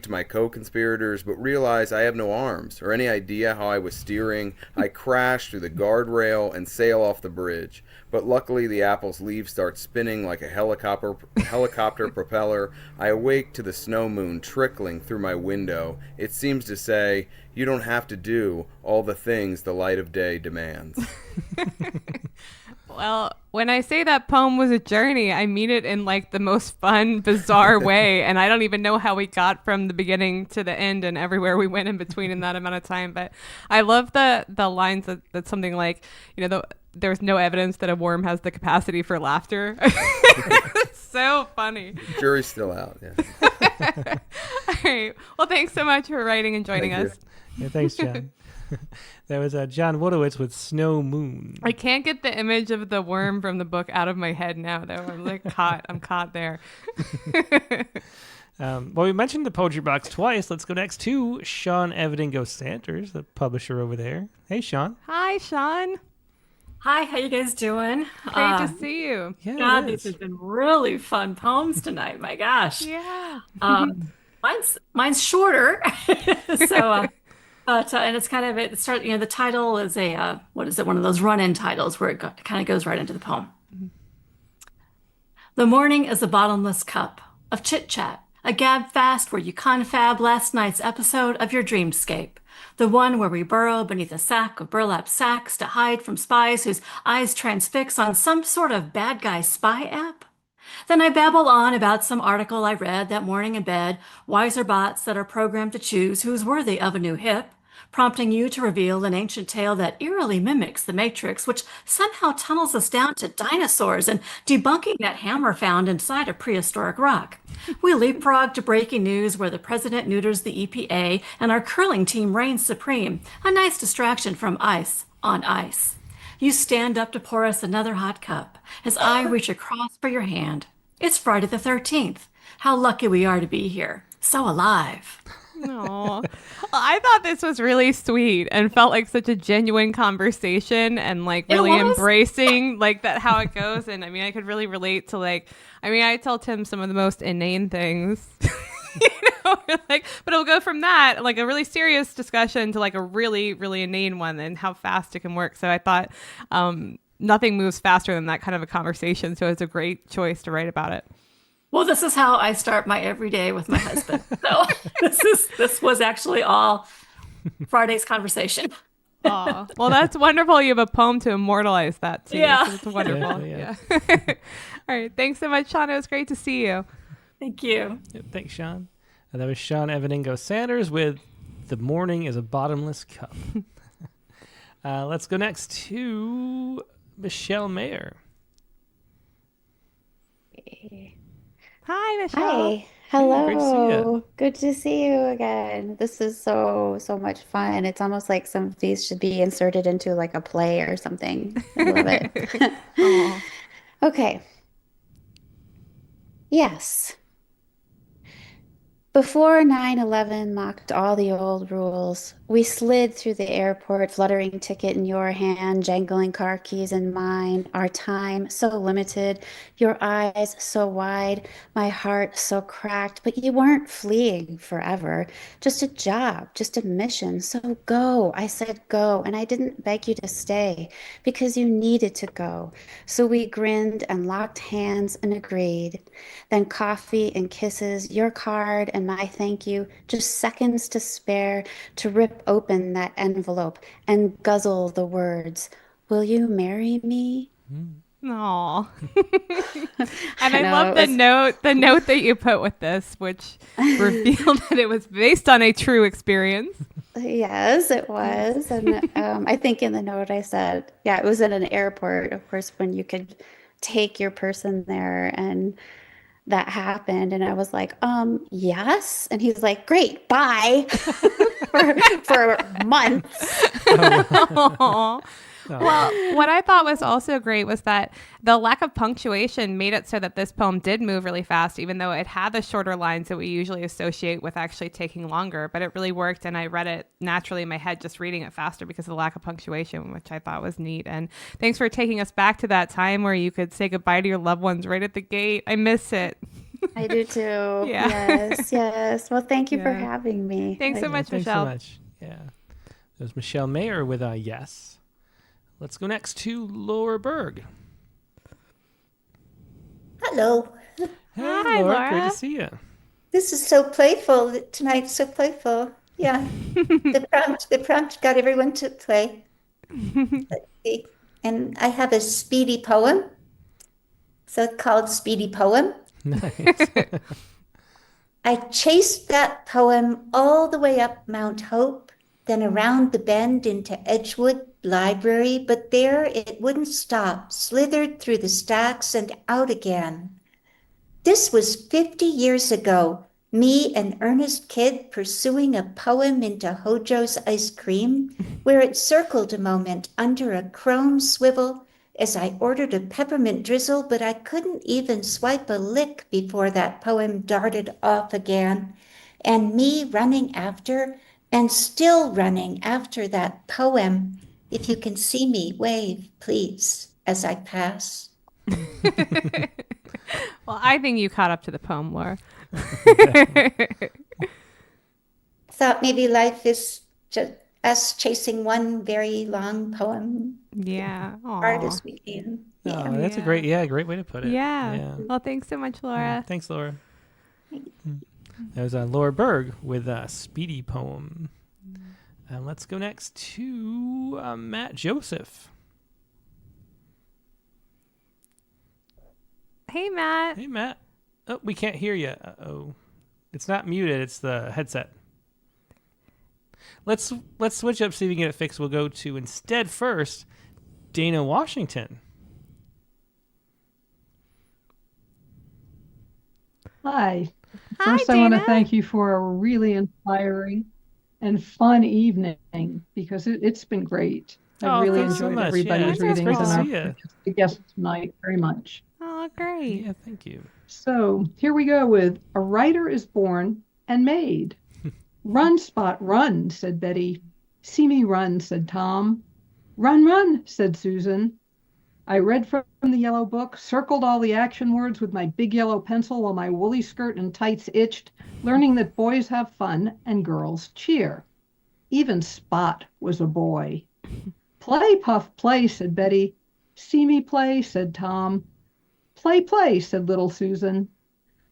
to my co-conspirators, but realize I have no arms or any idea how I was steering. I crash through the guardrail and sail off the bridge. But luckily the apple's leaves start spinning like a helicopter propeller. I awake to the snow moon trickling through my window. It seems to say, you don't have to do all the things the light of day demands. Well, when I say that poem was a journey, I mean it in like the most fun, bizarre way. And I don't even know how we got from the beginning to the end and everywhere we went in between in that amount of time. But I love the lines that's something like, you know, there's no evidence that a worm has the capacity for laughter. It's so funny. Jury's still out, yeah. All right. Well, thanks so much for writing and joining us. Yeah, thanks, John. That was John Wauchtowicz with Snow Moon. I can't get the image of the worm from the book out of my head now, though. I'm like I'm caught there. Well, we mentioned the Poetry Box twice. Let's go next to Sean Evidingo Sanders, the publisher over there. Hey, Sean. Hi, Sean. Hi, how you guys doing? Great to see you. Yeah, God, these have been really fun poems tonight. My gosh. Yeah. Mine's shorter. So, and it's kind of the title is one of those run-in titles where it kind of goes right into the poem. Mm-hmm. The morning is a bottomless cup of chit-chat, a gab fast where you confab last night's episode of your dreamscape. The one where we burrow beneath a sack of burlap sacks to hide from spies whose eyes transfix on some sort of bad guy spy app. Then I babble on about some article I read that morning in bed, wiser bots that are programmed to choose who's worthy of a new hip, prompting you to reveal an ancient tale that eerily mimics the Matrix, which somehow tunnels us down to dinosaurs and debunking that hammer found inside a prehistoric rock. We leapfrog to breaking news where the president neuters the EPA and our curling team reigns supreme, a nice distraction from ice on ice. You stand up to pour us another hot cup as I reach across for your hand. It's Friday the 13th. How lucky we are to be here. So alive. No, I thought this was really sweet and felt like such a genuine conversation and like really embracing like that how it goes. And I mean, I could really relate to like, I mean, I tell Tim some of the most inane things, like, but it'll go from that like a really serious discussion to like a really, really inane one and how fast it can work. So I thought nothing moves faster than that kind of a conversation. So it's a great choice to write about it. Well, this is how I start my everyday with my husband. So this was actually all Friday's conversation. Oh, well, that's wonderful. You have a poem to immortalize that too. Yeah. So it's wonderful. Yeah. All right. Thanks so much, Sean. It was great to see you. Thank you. Yeah, thanks, Sean. That was Sean Evaningo Sanders with The Morning is a Bottomless Cup. Let's go next to Michelle Mayer. Hi, Michelle. Hi. Hello. Great to see you. Good to see you again. This is so much fun. It's almost like some of these should be inserted into like a play or something. I love it. Okay. Yes. Before 9/11 mocked all the old rules, we slid through the airport, fluttering ticket in your hand, jangling car keys in mine, our time so limited, your eyes so wide, my heart so cracked, but you weren't fleeing forever. Just a job, just a mission. So go. I said go, and I didn't beg you to stay because you needed to go. So we grinned and locked hands and agreed. Then coffee and kisses, your card and my thank you, just seconds to spare to rip open that envelope and guzzle the words, "Will you marry me?" Aw. And I love the note that you put with this, which revealed that it was based on a true experience. Yes, it was. And I think in the note I said, yeah, it was at an airport, of course, when you could take your person there, and that happened. And I was like, yes. And he's like, great, bye. for months. Aw. Well, what I thought was also great was that the lack of punctuation made it so that this poem did move really fast, even though it had the shorter lines that we usually associate with actually taking longer. But it really worked, and I read it naturally in my head just reading it faster because of the lack of punctuation, which I thought was neat. And thanks for taking us back to that time where you could say goodbye to your loved ones right at the gate. I miss it. I do too. Yeah. Yes. Well, thank you for having me. Thanks so much, Thanks Michelle. so much. Yeah. There's Michelle Mayer with a yes. Let's go next to Laura Berg. Hello. Hey, Hi, Laura. Great Laura. to see you. This is so playful. Tonight's so playful. Yeah. The prompt got everyone to play. Let's see. And I have a speedy poem. So it's called Speedy Poem. Nice. I chased that poem all the way up Mount Hope, then around the bend into Edgewood Library, but there it wouldn't stop, slithered through the stacks and out again. This was 50 years ago, me, an earnest kid, pursuing a poem into Hojo's ice cream, where it circled a moment under a chrome swivel as I ordered a peppermint drizzle, but I couldn't even swipe a lick before that poem darted off again, and me running after and still running after that poem. If you can see me, wave, please, as I pass. Well, I think you caught up to the poem, Laura. Thought maybe life is just us chasing one very long poem. Yeah. Hard Aw. as we can. Oh, that's a great way to put it. Yeah. Well, thanks so much, Laura. Thanks, Laura. That was Laura Berg with a speedy poem. And let's go next to Matt Joseph. Hey, Matt. Hey, Matt. Oh, we can't hear you. Uh-oh. It's not muted. It's the headset. Let's switch up, see if we can get it fixed. We'll go to instead first, Dana Washington. Hi. Hi, First, I want to Dana. thank you for a really inspiring and fun evening because it's been great. I really thanks so enjoyed much. everybody's Yeah, it's readings great to and see you. the guests tonight very much. Oh, great. Yeah, thank you. So here we go with A Writer is Born and Made. Run, Spot, run, said Betty. See me run, said Tom. Run, run, said Susan. I read from the yellow book, circled all the action words with my big yellow pencil while my woolly skirt and tights itched, learning that boys have fun and girls cheer. Even Spot was a boy. Play, Puff, play, said Betty. See me play, said Tom. Play, play, said little Susan.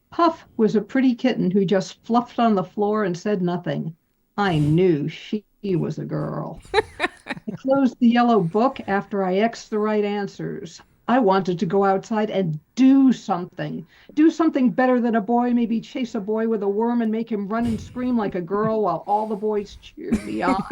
Puff was a pretty kitten who just fluffed on the floor and said nothing. I knew she was a girl. I closed the yellow book after I X'd the right answers. I wanted to go outside and do something. Do something better than a boy, maybe chase a boy with a worm and make him run and scream like a girl while all the boys cheered me on.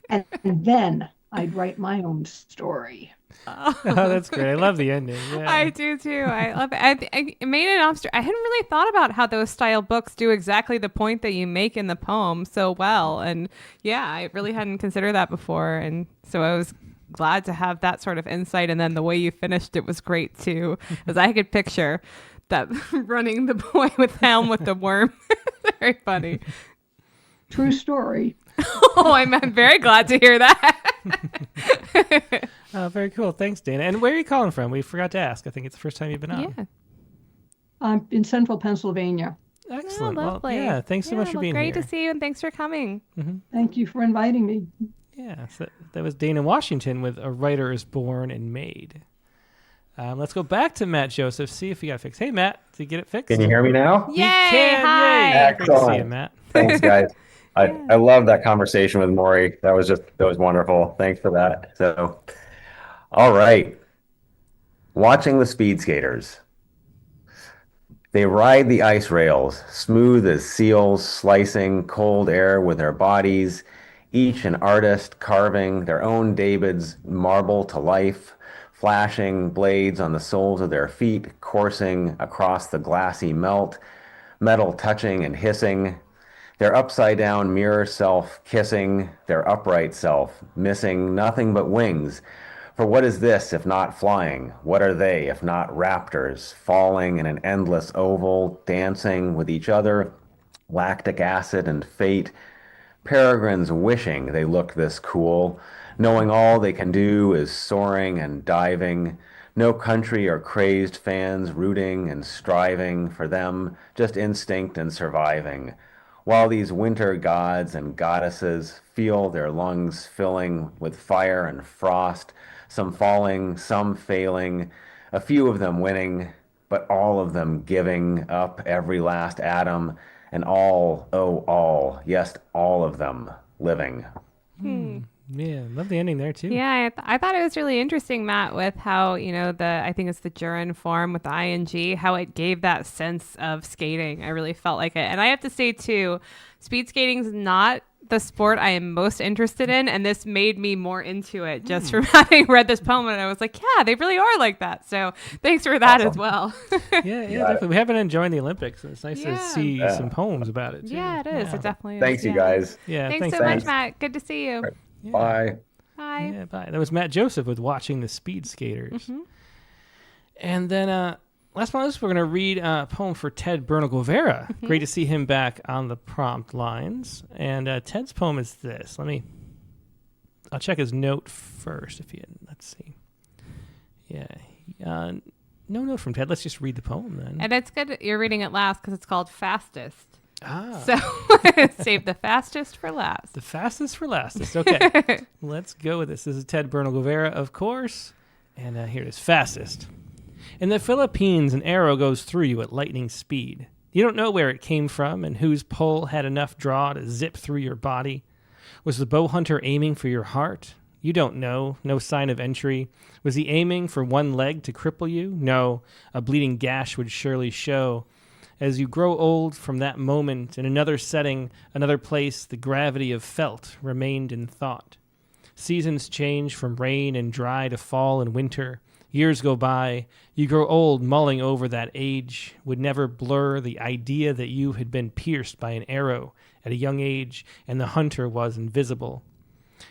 And then I'd write my own story. Oh, that's great. I love the ending. Yeah. I do too. I love it. I made an observation. I hadn't really thought about how those style books do exactly the point that you make in the poem so well. And yeah, I really hadn't considered that before. And so I was glad to have that sort of insight. And then the way you finished it was great too, because I could picture that running the boy with Helm with the worm. Very funny. True story. Oh, I'm very glad to hear that. Very cool. Thanks, Dana. And where are you calling from? We forgot to ask. I think it's the first time you've been on. Yeah. I'm in central Pennsylvania. Excellent. Oh, well, lovely. yeah, thanks so much for being great here. to see you, and thanks for coming. Mm-hmm. Thank you for inviting me. Yeah, so that was Dana Washington with A Writer is Born and Made. Let's go back to Matt Joseph, see if he got fixed. Hey, Matt, did you get it fixed? Can you hear me now? Yay! Hi. Yay. Great to see you, Excellent. Matt. Thanks, guys. I love that conversation with Morri. That was wonderful. Thanks for that. So, all right. Watching the speed skaters. They ride the ice rails, smooth as seals, slicing cold air with their bodies, each an artist carving their own David's marble to life, flashing blades on the soles of their feet, coursing across the glassy metal touching and hissing, their upside-down mirror self kissing their upright self, missing nothing but wings. For what is this if not flying? What are they if not raptors, falling in an endless oval, dancing with each other, lactic acid and fate, peregrines wishing they looked this cool, knowing all they can do is soaring and diving, no country or crazed fans rooting and striving for them, just instinct and surviving. While these winter gods and goddesses feel their lungs filling with fire and frost, some falling, some failing, a few of them winning, but all of them giving up every last atom, and all, oh all, yes, all of them living. Yeah, love the ending there too. Yeah, I thought it was really interesting, Matt, with how, I think it's the gerund form with the ing, how it gave that sense of skating. I really felt like it. And I have to say, too, speed skating is not the sport I am most interested in, and this made me more into it just from having read this poem, and I was like, yeah, they really are like that. So thanks for that as well. Yeah, definitely. We have been enjoying the Olympics, and it's nice to see some poems about it, too. Yeah, it is. It definitely is. Thanks, you guys. Yeah, thanks so much, Matt. Good to see you. Right. Yeah. Bye. Bye. Yeah, bye. That was Matt Joseph with Watching the Speed Skaters. Mm-hmm. And then last one, we're going to read a poem for Ted Bernal-Guevara. Mm-hmm. Great to see him back on the prompt lines. And Ted's poem is this. I'll check his note first. Let's see. Yeah. No note from Ted. Let's just read the poem then. And it's good you're reading it last because it's called Fastest. So save the fastest for last. The fastest for lastest. Okay. Let's go with this. This is Ted Bernal-Guevara, of course. And here it is. Fastest. In the Philippines, an arrow goes through you at lightning speed. You don't know where it came from and whose pull had enough draw to zip through your body. Was the bow hunter aiming for your heart? You don't know. No sign of entry. Was he aiming for one leg to cripple you? No. A bleeding gash would surely show. As you grow old from that moment, in another setting, another place, the gravity of felt remained in thought. Seasons change from rain and dry to fall and winter. Years go by. You grow old mulling over that age, would never blur the idea that you had been pierced by an arrow at a young age and the hunter was invisible.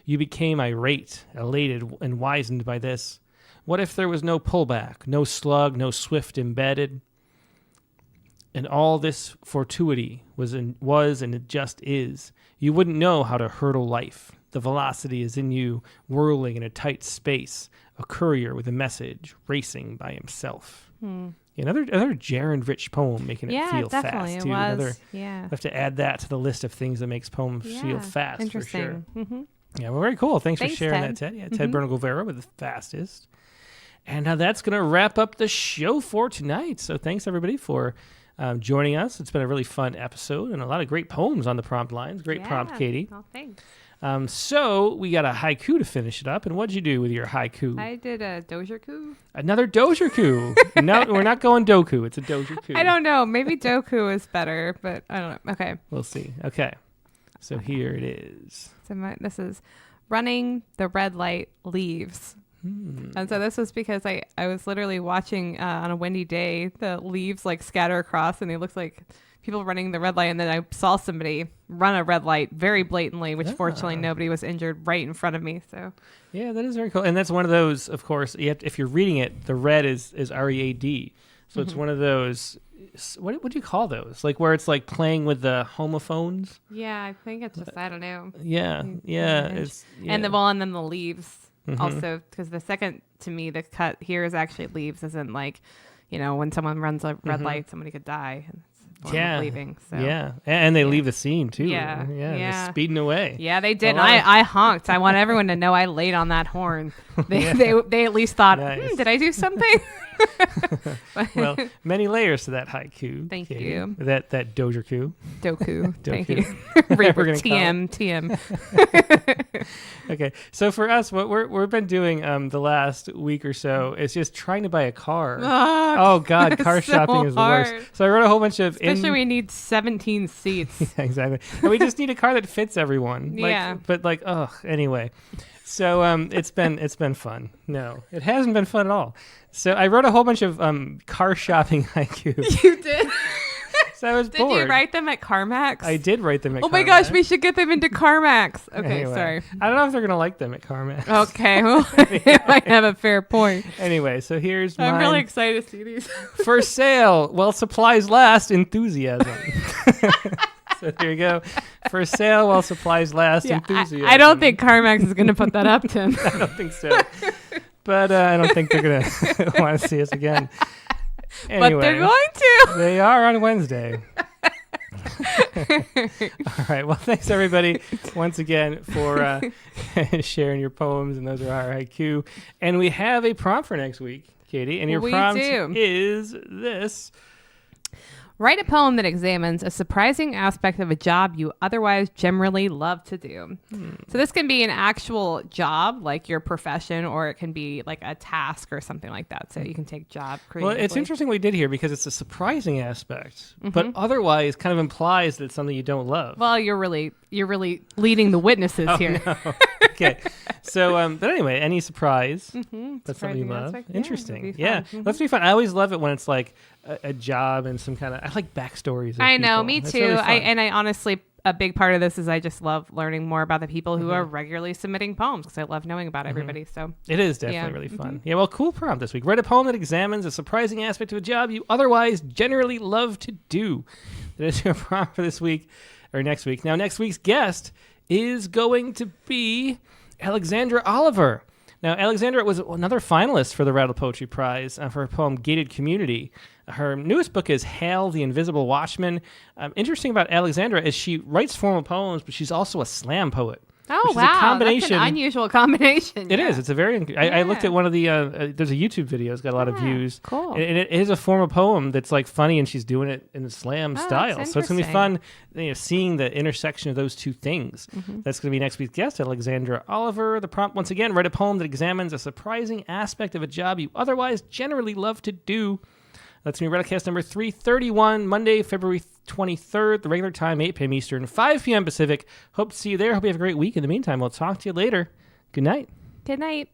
You became irate, elated, and wizened by this. What if there was no pullback, no slug, no swift embedded? And all this fortuity was and it just is. You wouldn't know how to hurdle life. The velocity is in you, whirling in a tight space, a courier with a message, racing by himself. Another Jaron-rich poem, making it feel definitely. fast, too. It was. Yeah. I have to add that to the list of things that makes poems feel fast, interesting. for sure. Yeah, well, very cool. Thanks for sharing Ted. that, Ted. Yeah, Ted Bernal-Guevara with the fastest. And that's going to wrap up the show for tonight. So thanks, everybody, for joining us. It's been a really fun episode and a lot of great poems on the prompt lines. Great prompt, Katie. Oh, thanks. So we got a haiku to finish it up. And what'd you do with your haiku? I did a dojerku. Another dojerku. No, we're not going doku. It's a dojerku. I don't know. Maybe doku is better, but I don't know. Okay. We'll see. Okay. So here it is. So this is running the red light leaves. And so this was because I was literally watching on a windy day, the leaves like scatter across and it looks like people running the red light. And then I saw somebody run a red light very blatantly, which fortunately nobody was injured right in front of me. So yeah, that is very cool. And that's one of those, of course, if you're reading it, the red is READ. So it's one of those, what do you call those? Like where it's like playing with the homophones? Yeah, I think it's just, I don't know. Yeah. And then the leaves. Also, because the second, to me, the cut here is actually leaves, isn't like, when someone runs a red light, somebody could die. Yeah. Leaving. So. Yeah. And they leave the scene, too. Yeah. They're speeding away. Yeah, they did. I honked. I want everyone to know I laid on that horn. They at least thought, did I do something? Well, many layers to that haiku. Thank Katie. you. That dojerku. Doku. Thank you. We're gonna TM. Okay, so for us, what we've been doing the last week or so is just trying to buy a car. Oh God, car shopping is the worst. So I wrote a whole bunch of. Especially we need 17 seats. Yeah, exactly. And we just need a car that fits everyone. Anyway. So it's been fun. No, it hasn't been fun at all. So I wrote a whole bunch of car shopping haiku. You did? So I was bored. Did you write them at CarMax? I did write them at CarMax. Oh my gosh, we should get them into CarMax. Okay, anyway, sorry. I don't know if they're going to like them at CarMax. Okay, well, I have a fair point. Anyway, so here's I'm mine. really excited to see these. For sale, while supplies last, enthusiasm. So there you go. For sale while supplies last, enthusiasm. I don't think CarMax is going to put that up, Tim. I don't think so. But I don't think they're going to want to see us again. Anyway, but they're going to. They are on Wednesday. All right. Well, thanks, everybody, once again for sharing your poems. And those are our haiku. And we have a prompt for next week, Katie. And your prompt is this. Write a poem that examines a surprising aspect of a job you otherwise generally love to do. So this can be an actual job, like your profession, or it can be like a task or something like that. So you can take job creatively. Well, it's interesting what we did here because it's a surprising aspect, but otherwise kind of implies that it's something you don't love. Well, you're really leading the witnesses here. No. Okay. So, but anyway, any surprise? That's something you love. Aspect? Interesting. Yeah. Let's be fun. I always love it when it's like a job and some kind of. I like backstories. I know, me That's too. really I honestly, a big part of this is I just love learning more about the people who are regularly submitting poems because I love knowing about everybody. So it is definitely really fun. Yeah. Well, cool prompt this week. Write a poem that examines a surprising aspect of a job you otherwise generally love to do. That is your prompt for this week or next week. Now, next week's guest is going to be Alexandra Oliver. Now, Alexandra was another finalist for the Rattle Poetry Prize for her poem Gated Community. Her newest book is Hal, the Invisible Watchman. Interesting about Alexandra is she writes formal poems, but she's also a slam poet. Oh, wow. That's an unusual combination. It is. It's a very... I looked at one of the... there's a YouTube video. It's got a lot of views. Cool. And it is a formal poem that's like funny, and she's doing it in the slam style. So it's going to be fun seeing the intersection of those two things. That's going to be next week's guest, Alexandra Oliver. The prompt, once again, write a poem that examines a surprising aspect of a job you otherwise generally love to do. That's me, Rattlecast number 331, Monday, February 23rd, the regular time, 8 p.m. Eastern, 5 p.m. Pacific. Hope to see you there. Hope you have a great week. In the meantime, we'll talk to you later. Good night. Good night.